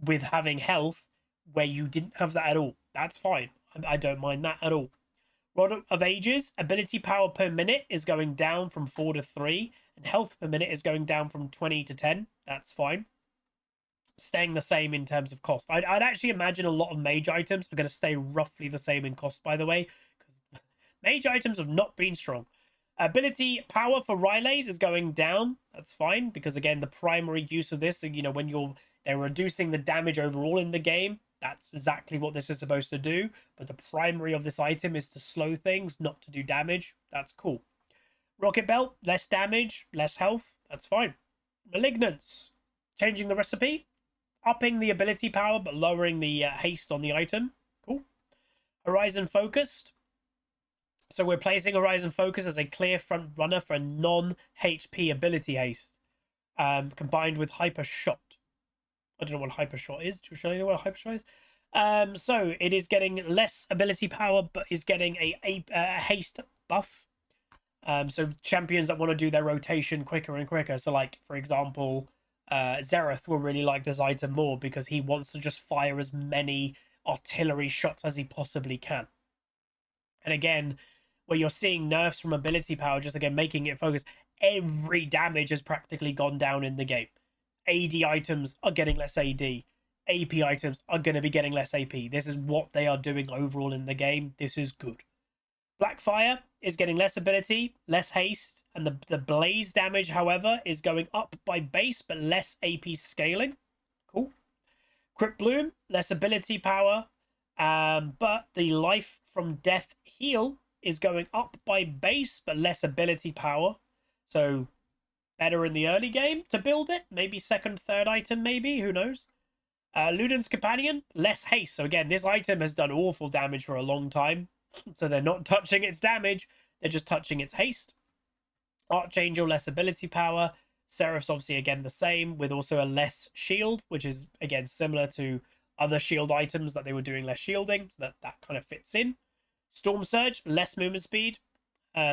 with having health where you didn't have that at all. That's fine. I don't mind that at all. Rod of Ages, ability power per minute is going down from 4 to 3, and health per minute is going down from 20 to 10. That's fine. Staying the same in terms of cost. I'd actually imagine a lot of mage items are going to stay roughly the same in cost, by the way, because mage items have not been strong. Ability power for Rylays is going down. That's fine, because again, the primary use of this, you know, when they're reducing the damage overall in the game, that's exactly what this is supposed to do. But the primary of this item is to slow things, not to do damage. That's cool. Rocket Belt, less damage, less health. That's fine. Malignance, changing the recipe, upping the ability power but lowering the haste on the item. Cool. Horizon Focused. So we're placing Horizon Focus as a clear front runner for a non-HP ability haste, combined with Hyper Shot. I don't know what Hyper Shot is. Should I know what Hyper Shot is? So it is getting less ability power, but is getting a haste buff. So champions that want to do their rotation quicker and quicker. So like, for example, Xerath will really like this item more because he wants to just fire as many artillery shots as he possibly can. And again, where you're seeing nerfs from ability power, just again making it focus, every damage has practically gone down in the game. AD items are getting less AD. AP items are going to be getting less AP. This is what they are doing overall in the game. This is good. Blackfire is getting less ability, less haste, and the blaze damage, however, is going up by base, but less AP scaling. Cool. Crypt Bloom, less ability power, but the life from death heal is going up by base, but less ability power. So better in the early game to build it. Maybe second, third item, maybe. Who knows? Luden's Companion, less haste. So again, this item has done awful damage for a long time. So they're not touching its damage. They're just touching its haste. Archangel, less ability power. Seraph's obviously, again, the same, with also a less shield, which is, again, similar to other shield items that they were doing less shielding. So that kind of fits in. Storm Surge, less movement speed.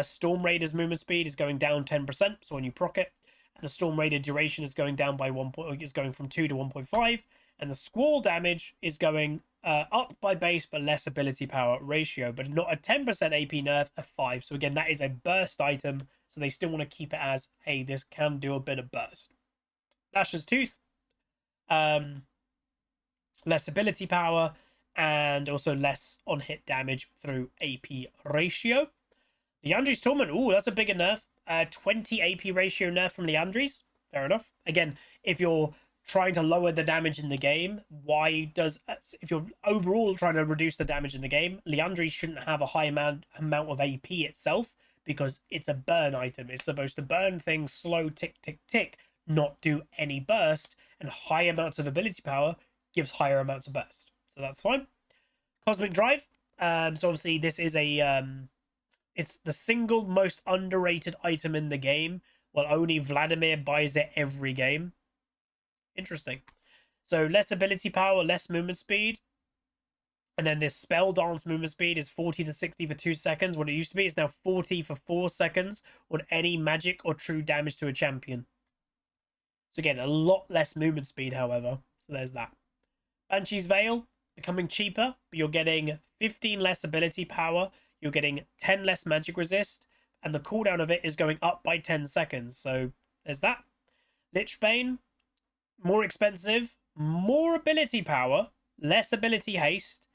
Storm Raider's movement speed is going down 10%, so when you proc it. And the Storm Raider duration is going down by 1 point, is going from 2 to 1.5. And the Squall damage is going up by base, but less ability power ratio. But not a 10% AP nerf, a 5. So again, that is a burst item. So they still want to keep it as, hey, this can do a bit of burst. Lasher's Tooth. Less ability power. And also less on-hit damage through AP ratio. Liandry's Torment. Ooh, that's a bigger nerf. 20 AP ratio nerf from Liandry's. Fair enough. Again, if you're trying to lower the damage in the game, if you're overall trying to reduce the damage in the game, Liandry's shouldn't have a high amount of AP itself because it's a burn item. It's supposed to burn things slow, tick, tick, tick, not do any burst, and high amounts of ability power gives higher amounts of burst. So that's fine. Cosmic Drive. So obviously this is a it's the single most underrated item in the game. Well, only Vladimir buys it every game. Interesting. So less ability power, less movement speed. And then this spell dance movement speed is 40 to 60 for 2 seconds. What it used to be is now 40 for 4 seconds on any magic or true damage to a champion. So again, a lot less movement speed, however. So there's that. Banshee's Veil, becoming cheaper, but you're getting 15 less ability power. You're getting 10 less magic resist. And the cooldown of it is going up by 10 seconds. So there's that. Lichbane, more expensive, more ability power, less ability haste,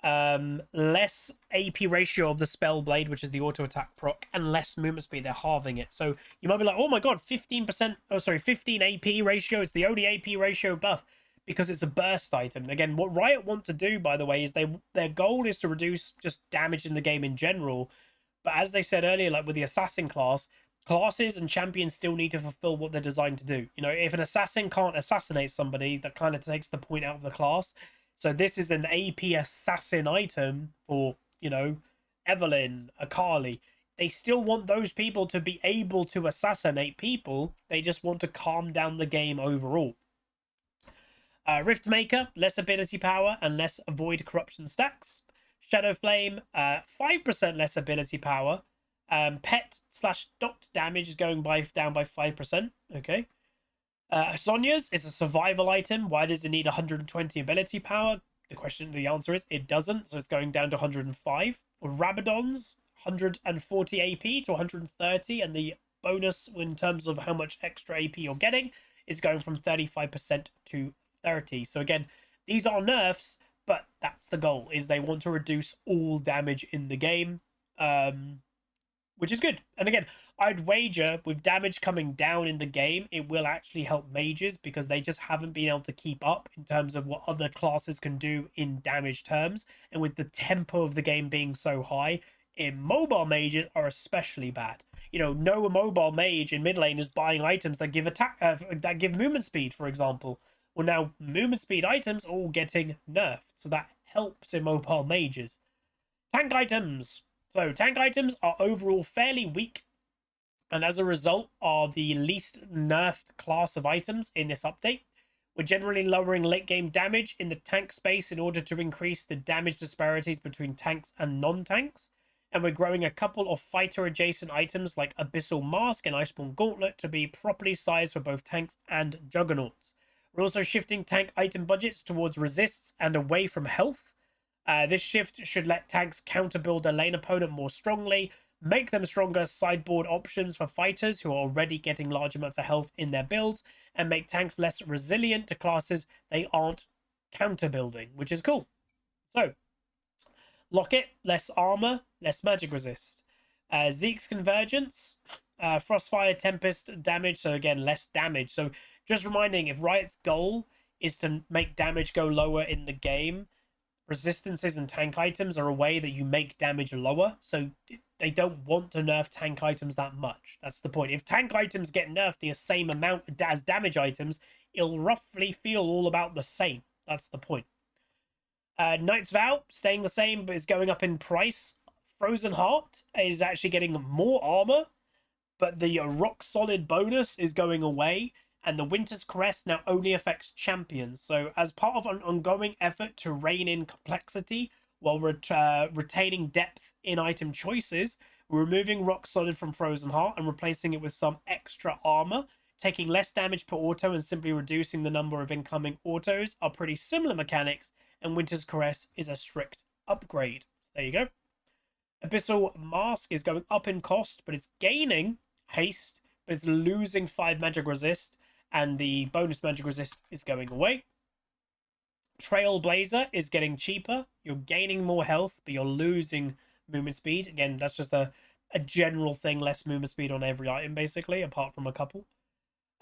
less AP ratio of the spell blade, which is the auto attack proc, and less movement speed. They're halving it. So you might be like, oh my god, 15%, oh sorry, 15 AP ratio. It's the only AP ratio buff because it's a burst item. Again, what Riot want to do, by the way, is their goal is to reduce just damage in the game in general. But as they said earlier, like with the assassin class, classes and champions still need to fulfill what they're designed to do. You know, if an assassin can't assassinate somebody, that kind of takes the point out of the class. So this is an AP assassin item for, you know, Evelyn, Akali. They still want those people to be able to assassinate people. They just want to calm down the game overall. Riftmaker, less ability power and less avoid corruption stacks. Shadow Flame, 5% less ability power. Pet/dot damage is going down by 5%. Okay. Sonya's is a survival item. Why does it need 120 ability power? The answer is it doesn't, so it's going down to 105. Rabadon's 140 AP to 130, and the bonus in terms of how much extra AP you're getting is going from 35% to 30. So again, these are nerfs, but that's the goal, is they want to reduce all damage in the game. Which is good. And again, I'd wager with damage coming down in the game, it will actually help mages because they just haven't been able to keep up in terms of what other classes can do in damage terms. And with the tempo of the game being so high, immobile mages are especially bad. You know, no immobile mage in mid lane is buying items that give that give movement speed, for example. Well, now movement speed items are all getting nerfed, so that helps immobile mages. Tank items. So tank items are overall fairly weak, and as a result are the least nerfed class of items in this update. We're generally lowering late game damage in the tank space in order to increase the damage disparities between tanks and non-tanks. And we're growing a couple of fighter adjacent items like Abyssal Mask and Iceborne Gauntlet to be properly sized for both tanks and juggernauts. We're also shifting tank item budgets towards resists and away from health. This shift should let tanks counter-build their lane opponent more strongly, make them stronger sideboard options for fighters who are already getting large amounts of health in their builds, and make tanks less resilient to classes they aren't counter-building, which is cool. So, Locket, less armor, less magic resist. Zeke's Convergence, Frostfire, Tempest damage, so again, less damage. So, just reminding, if Riot's goal is to make damage go lower in the game, resistances and tank items are a way that you make damage lower, so they don't want to nerf tank items that much. That's the point. If tank items get nerfed the same amount as damage items, it'll roughly feel all about the same. That's the point. Knight's Vow, staying the same, but is going up in price. Frozen Heart is actually getting more armor, but the rock solid bonus is going away. And the Winter's Caress now only affects champions. So as part of an ongoing effort to rein in complexity while retaining depth in item choices, we're removing Rock Solid from Frozen Heart and replacing it with some extra armor. Taking less damage per auto and simply reducing the number of incoming autos are pretty similar mechanics, and Winter's Caress is a strict upgrade. So there you go. Abyssal Mask is going up in cost, but it's gaining haste, but it's losing 5 magic resist. And the bonus magic resist is going away. Trailblazer is getting cheaper. You're gaining more health, but you're losing movement speed. Again, that's just a general thing. Less movement speed on every item, basically, apart from a couple.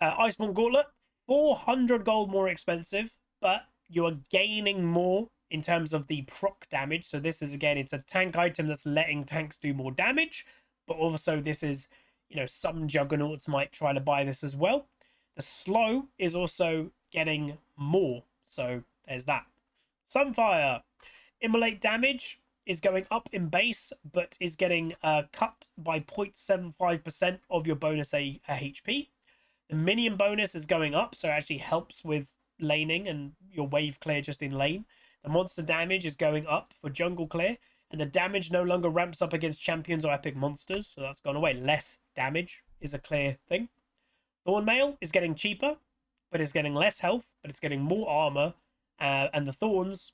Iceborne Gauntlet, 400 gold more expensive, but you are gaining more in terms of the proc damage. So this is, again, it's a tank item that's letting tanks do more damage. But also this is, you know, some juggernauts might try to buy this as well. The slow is also getting more, so There's that. Sunfire. Immolate damage is going up in base, but is getting cut by 0.75% of your bonus HP. The minion bonus is going up, so it actually helps with laning and your wave clear just in lane. The monster damage is going up for jungle clear, and the damage no longer ramps up against champions or epic monsters, so that's gone away. Less damage is a clear thing. Thornmail is getting cheaper, but it's getting less health, but it's getting more armor, and the thorns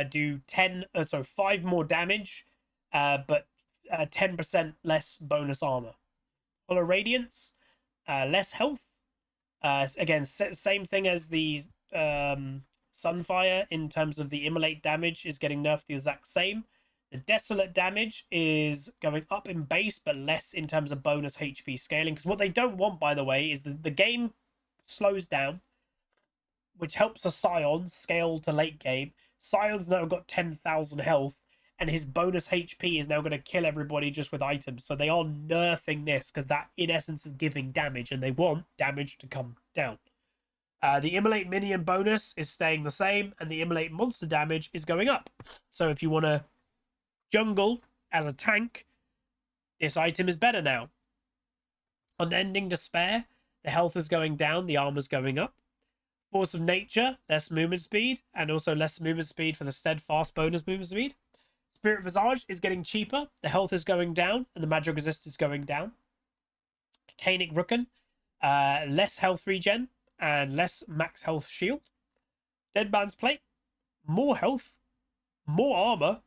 do 5 more damage, but 10% less bonus armor. Hollow Radiance, less health. Again, same thing as the Sunfire in terms of the immolate damage is getting nerfed the exact same. The Desolate damage is going up in base, but less in terms of bonus HP scaling. Because what they don't want, by the way, is the game slows down, which helps a Scion scale to late game. Scion's now got 10,000 health, and his bonus HP is now going to kill everybody just with items. So they are nerfing this because that, in essence, is giving damage, and they want damage to come down. The Immolate minion bonus is staying the same, and the Immolate monster damage is going up. So if you want to jungle as a tank, this item is better now. Unending Despair, the health is going down, the armor's going up. Force of Nature, less movement speed, and also less movement speed for the Steadfast bonus movement speed. Spirit Visage is getting cheaper, the health is going down, and the magic resist is going down. Canic Rooken, less health regen, and less max health shield. Dead Man's Plate, more health, more armor,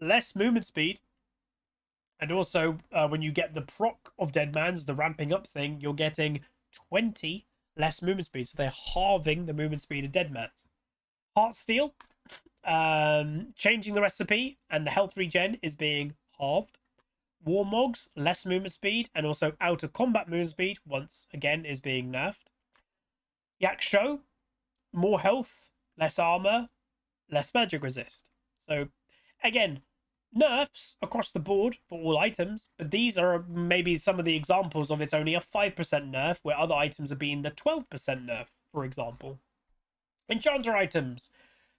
less movement speed, and also when you get the proc of Dead Man's, the ramping up thing, you're getting 20 less movement speed, so they're halving the movement speed of Dead Man's. Heartsteel, changing the recipe, and the health regen is being halved. Warmogs, less movement speed, and also out of combat movement speed, once again, is being nerfed. Yaksho, more health, less armor, less magic resist. So, again, nerfs across the board for all items, but these are maybe some of the examples of it's only a 5% nerf, where other items are being the 12% nerf, for example. Enchanter items.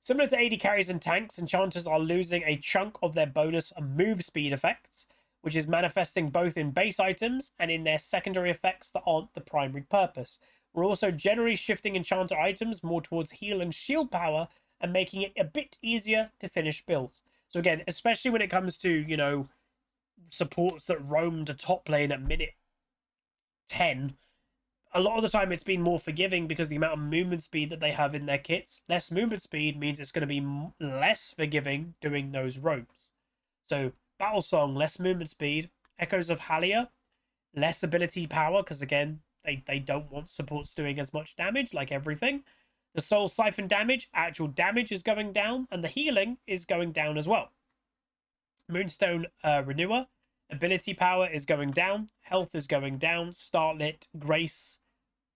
Similar to AD carries and tanks, enchanters are losing a chunk of their bonus move speed effects, which is manifesting both in base items and in their secondary effects that aren't the primary purpose. We're also generally shifting enchanter items more towards heal and shield power and making it a bit easier to finish builds. So again, especially when it comes to, you know, supports that roam to top lane at minute 10, a lot of the time it's been more forgiving because the amount of movement speed that they have in their kits. Less movement speed means it's going to be less forgiving doing those roams. So Battle Song, less movement speed. Echoes of Halia, less ability power, because again, they don't want supports doing as much damage, like everything. The Soul Siphon damage, actual damage is going down, and the healing is going down as well. Moonstone Renewer, ability power is going down, health is going down, Starlit Grace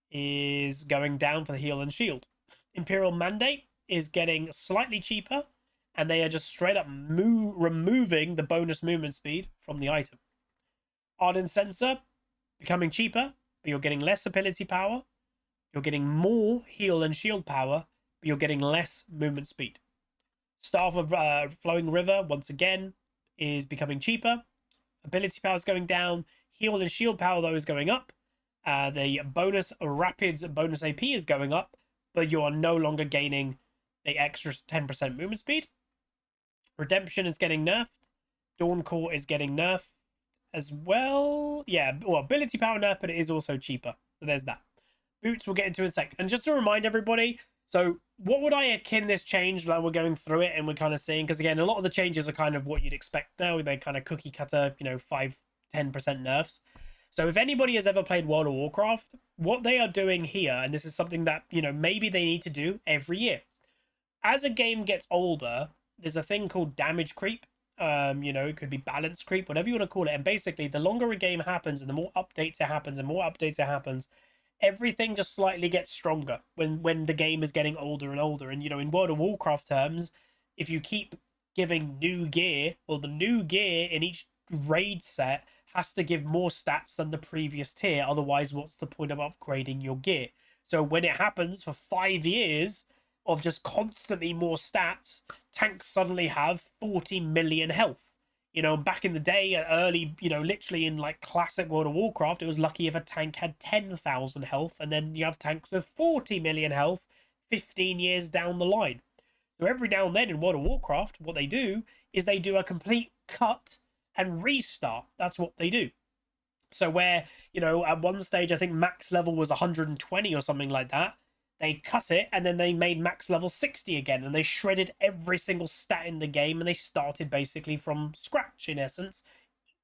is going down for the heal and shield. Imperial Mandate is getting slightly cheaper, and they are just straight up removing the bonus movement speed from the item. Ardent Sensor, becoming cheaper, but you're getting less ability power. You're getting more heal and shield power, but you're getting less movement speed. Staff of Flowing River, once again, is becoming cheaper. Ability power is going down. Heal and shield power, though, is going up. The bonus Rapids bonus AP is going up, but you are no longer gaining the extra 10% movement speed. Redemption is getting nerfed. Dawn Core is getting nerfed as well. Yeah, well, ability power nerf, but it is also cheaper. So there's that. Boots we'll get into in a sec. And just to remind everybody, so what would I akin this change while we're going through it and we're kind of seeing? Because again, a lot of the changes are kind of what you'd expect now. They kind of cookie cutter, you know, 5-10% nerfs. So if anybody has ever played World of Warcraft, what they are doing here, and this is something that, you know, maybe they need to do every year. As a game gets older, there's a thing called damage creep. You know, it could be balance creep, whatever you want to call it. And basically, the longer a game happens and the more updates it happens and more updates it happens, everything just slightly gets stronger when the game is getting older and older. And, you know, in World of Warcraft terms, if you keep giving new gear, or the new gear in each raid set has to give more stats than the previous tier. Otherwise, what's the point of upgrading your gear? So when it happens for 5 years, of just constantly more stats, tanks suddenly have 40 million health. You know, back in the day, early, you know, literally in like classic World of Warcraft, it was lucky if a tank had 10,000 health, and then you have tanks with 40 million health 15 years down the line. So every now and then in World of Warcraft, what they do is they do a complete cut and restart. That's what they do. So where, you know, at one stage, I think max level was 120 or something like that. They cut it and then they made max level 60 again, and they shredded every single stat in the game, and they started basically from scratch, in essence,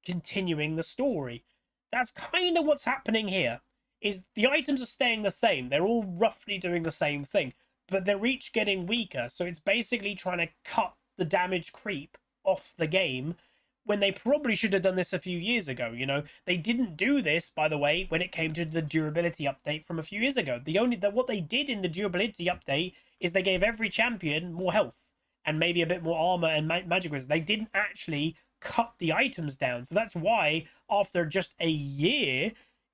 continuing the story. That's kind of what's happening here, is the items are staying the same. They're all roughly doing the same thing, but they're each getting weaker. So it's basically trying to cut the damage creep off the game, when they probably should have done this a few years ago. You know, they didn't do this, by the way, when it came to the durability update from a few years ago. What they did in the durability update is they gave every champion more health and maybe a bit more armor and magic resist. They didn't actually cut the items down. So that's why after just a year,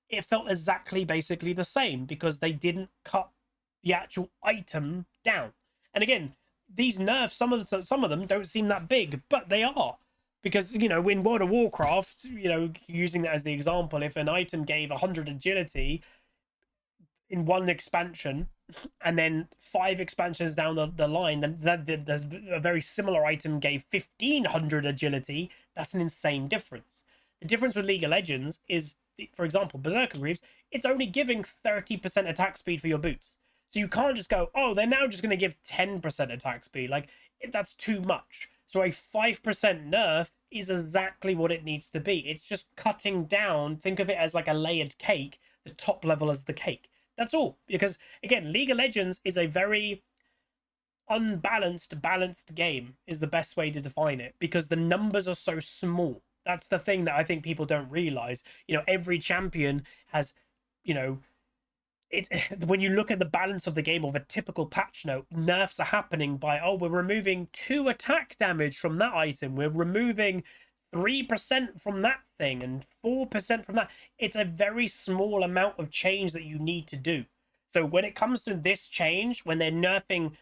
it felt exactly basically the same, because they didn't cut the actual item down. And again, these nerfs, some of them don't seem that big, but they are. Because, you know, in World of Warcraft, you know, using that as the example, if an item gave 100 agility in one expansion, and then 5 expansions down the line, then there's a very similar item gave 1500 agility, that's an insane difference. The difference with League of Legends is, for example, Berserker Greaves, it's only giving 30% attack speed for your boots. So you can't just go, oh, they're now just going to give 10% attack speed. Like, that's too much. So a 5% nerf is exactly what it needs to be. It's just cutting down. Think of it as like a layered cake. The top level is the cake. That's all. Because, again, League of Legends is a very unbalanced, balanced game is the best way to define it. Because the numbers are so small. That's the thing that I think people don't realize. You know, every champion has, you know, when you look at the balance of the game of a typical patch note, nerfs are happening by, oh, we're removing 2 attack damage from that item, we're removing 3% from that thing and 4% from that. It's a very small amount of change that you need to do. So when it comes to this change, when they're nerfing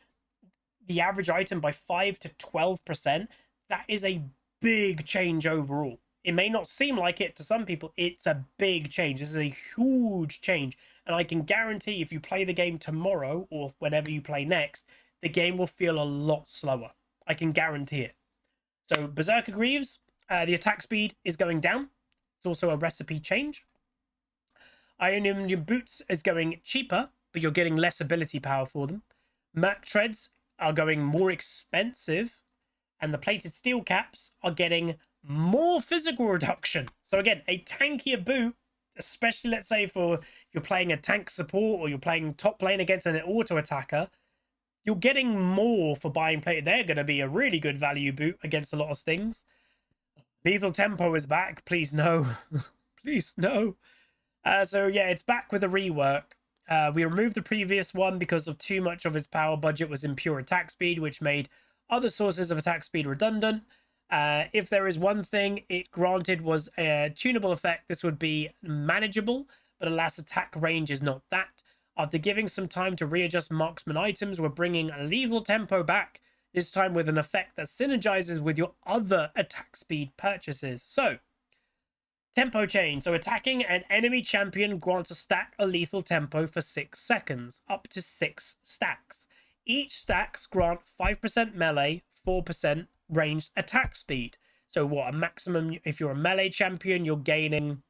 the average item by 5 to 12%, that is a big change overall. It may not seem like it to some people. It's a big change. This is a huge change. And I can guarantee if you play the game tomorrow or whenever you play next, the game will feel a lot slower. I can guarantee it. So Berserker Greaves, the attack speed is going down. It's also a recipe change. Ionium Boots is going cheaper, but you're getting less ability power for them. Merc Treads are going more expensive. And the Plated Steel Caps are getting more physical reduction. So again, a tankier boot, especially let's say for if you're playing a tank support or you're playing top lane against an auto attacker, you're getting more for buying plated. They're going to be a really good value boot against a lot of things. Lethal Tempo is back. Please no. Please no. So yeah, it's back with a rework. We removed the previous one because of too much of its power budget was in pure attack speed, which made other sources of attack speed redundant. If there is one thing it granted was a tunable effect, this would be manageable, but alas, attack range is not that. After giving some time to readjust marksman items, we're bringing Lethal Tempo back, this time with an effect that synergizes with your other attack speed purchases. So, tempo change. So attacking an enemy champion grants a stack of lethal tempo for 6 seconds, up to 6 stacks. Each stacks grant 5% melee, 4% ranged attack speed. So what, a maximum, if you're a melee champion, you're gaining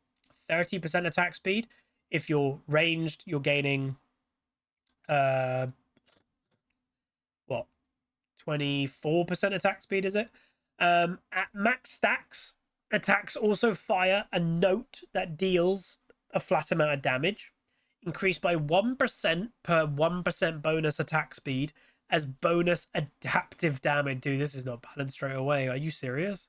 30% attack speed. If you're ranged, you're gaining, 24% attack speed, is it? At max stacks, attacks also fire a note that deals a flat amount of damage, increased by 1% per 1% bonus attack speed as bonus adaptive damage. Dude, this is not balanced straight away. Are you serious?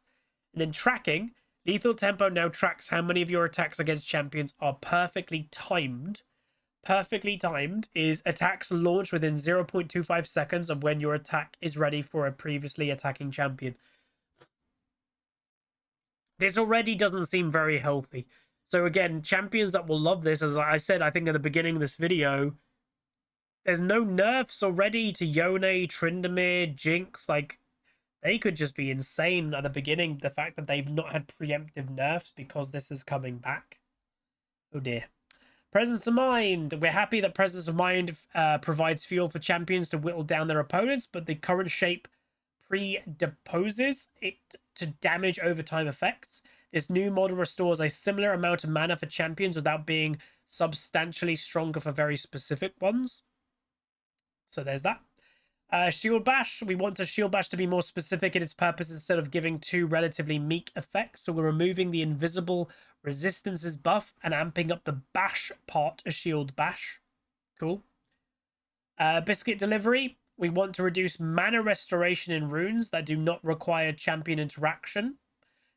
And then tracking. Lethal Tempo now tracks how many of your attacks against champions are perfectly timed. Perfectly timed is attacks launched within 0.25 seconds of when your attack is ready for a previously attacking champion. This already doesn't seem very healthy. So again, champions that will love this, as I said, I think at the beginning of this video, there's no nerfs already to Yone, Tryndamere, Jinx. Like, they could just be insane at the beginning. The fact that they've not had preemptive nerfs because this is coming back. Oh dear. Presence of Mind. We're happy that Presence of Mind provides fuel for champions to whittle down their opponents, but the current shape predisposes it to damage over time effects. This new model restores a similar amount of mana for champions without being substantially stronger for very specific ones. So there's that. Shield Bash. We want a Shield Bash to be more specific in its purpose instead of giving two relatively meek effects. So we're removing the invisible resistances buff and amping up the bash part of Shield Bash. Cool. Biscuit Delivery. We want to reduce mana restoration in runes that do not require champion interaction.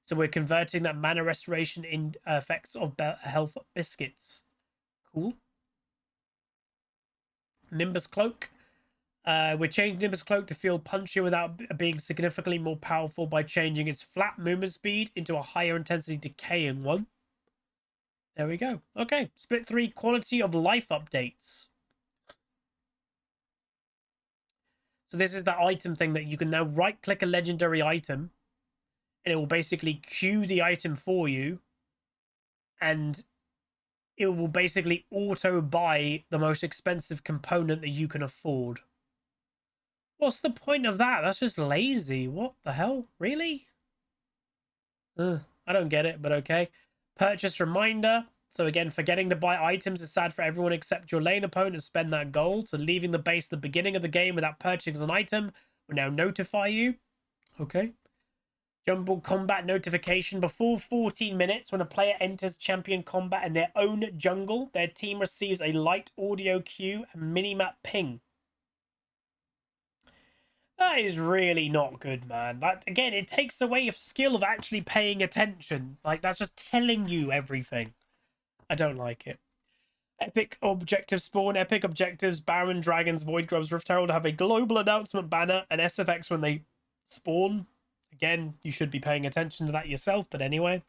So we're converting that mana restoration in effects of health biscuits. Cool. Nimbus Cloak. We're changing Nimbus Cloak to feel punchier without being significantly more powerful by changing its flat movement speed into a higher intensity decaying one. There we go. Okay. Split 3 quality of life updates. So this is the item thing that you can now right-click a legendary item, and it will basically queue the item for you, and it will basically auto-buy the most expensive component that you can afford. What's the point of that? That's just lazy. What the hell? Really? I don't get it, but okay. Purchase reminder. So again, forgetting to buy items is sad for everyone except your lane opponent and spend that gold. So leaving the base at the beginning of the game without purchasing an item will now notify you. Okay. Jumble combat notification. Before 14 minutes, when a player enters champion combat in their own jungle, their team receives a light audio cue and minimap ping. That is really not good, man. That, again, it takes away a skill of actually paying attention. Like, that's just telling you everything. I don't like it. Epic objective spawn. Epic objectives. Baron, Dragons, Void Grubs, Rift Herald have a global announcement banner and SFX when they spawn. Again, you should be paying attention to that yourself, but anyway.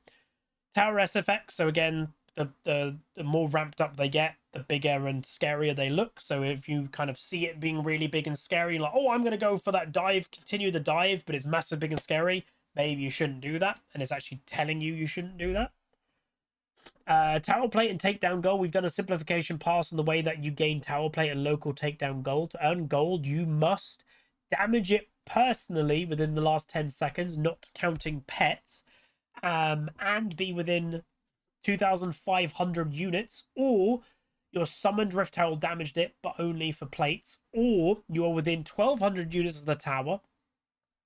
Tower SFX. So again, the more ramped up they get, the bigger and scarier they look. So if you kind of see it being really big and scary, like, oh, I'm going to go for that dive, continue the dive, but it's massive, big and scary, maybe you shouldn't do that. And it's actually telling you shouldn't do that. Tower plate and takedown goal. We've done a simplification pass on the way that you gain tower plate and local takedown goal. To earn gold, you must damage it personally within the last 10 seconds, not counting pets, and be within 2,500 units, or your summoned Rift Herald damaged it, but only for plates, or you are within 1,200 units of the tower.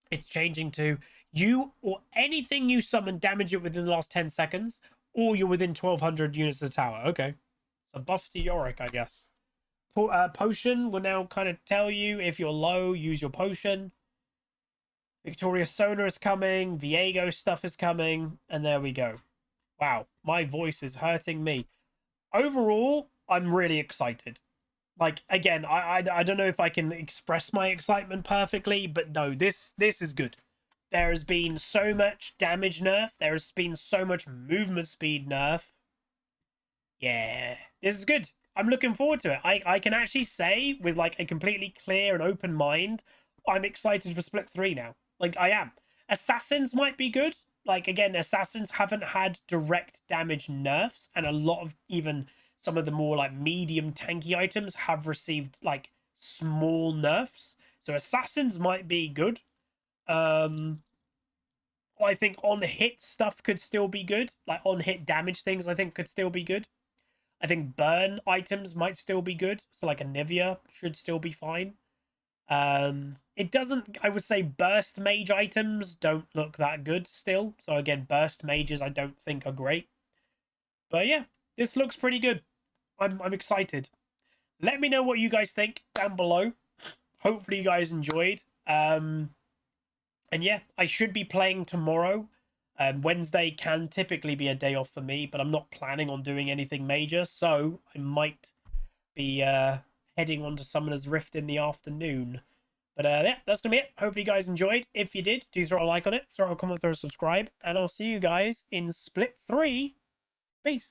It's changing to you or anything you summon damage it within the last 10 seconds, or you're within 1,200 units of the tower. Okay. So buff to Yorick, I guess. Potion will now kind of tell you if you're low, use your potion. Victoria Sona is coming. Viego stuff is coming. And there we go. Wow. My voice is hurting me. Overall, I'm really excited. Like, again, I don't know if I can express my excitement perfectly, but no, this is good. There has been so much damage nerf. There has been so much movement speed nerf. Yeah, this is good. I'm looking forward to it. I can actually say with like a completely clear and open mind, I'm excited for Split 3 now. Like, I am. Assassins might be good. Like, again, Assassins haven't had direct damage nerfs, and a lot of even some of the more like medium tanky items have received like small nerfs. So Assassins might be good. I think on hit stuff could still be good. Like on hit damage things, I think could still be good. I think burn items might still be good. So like a Nivea should still be fine. It doesn't, I would say burst mage items don't look that good still. So again, burst mages I don't think are great. But yeah, this looks pretty good. I'm excited. Let me know what you guys think down below. Hopefully you guys enjoyed. And yeah, I should be playing tomorrow. Wednesday can typically be a day off for me, but I'm not planning on doing anything major, so I might be heading on to Summoner's Rift in the afternoon. But yeah, that's going to be it. Hopefully you guys enjoyed. If you did, do throw a like on it, throw a comment, throw a subscribe, and I'll see you guys in Split 3. Peace.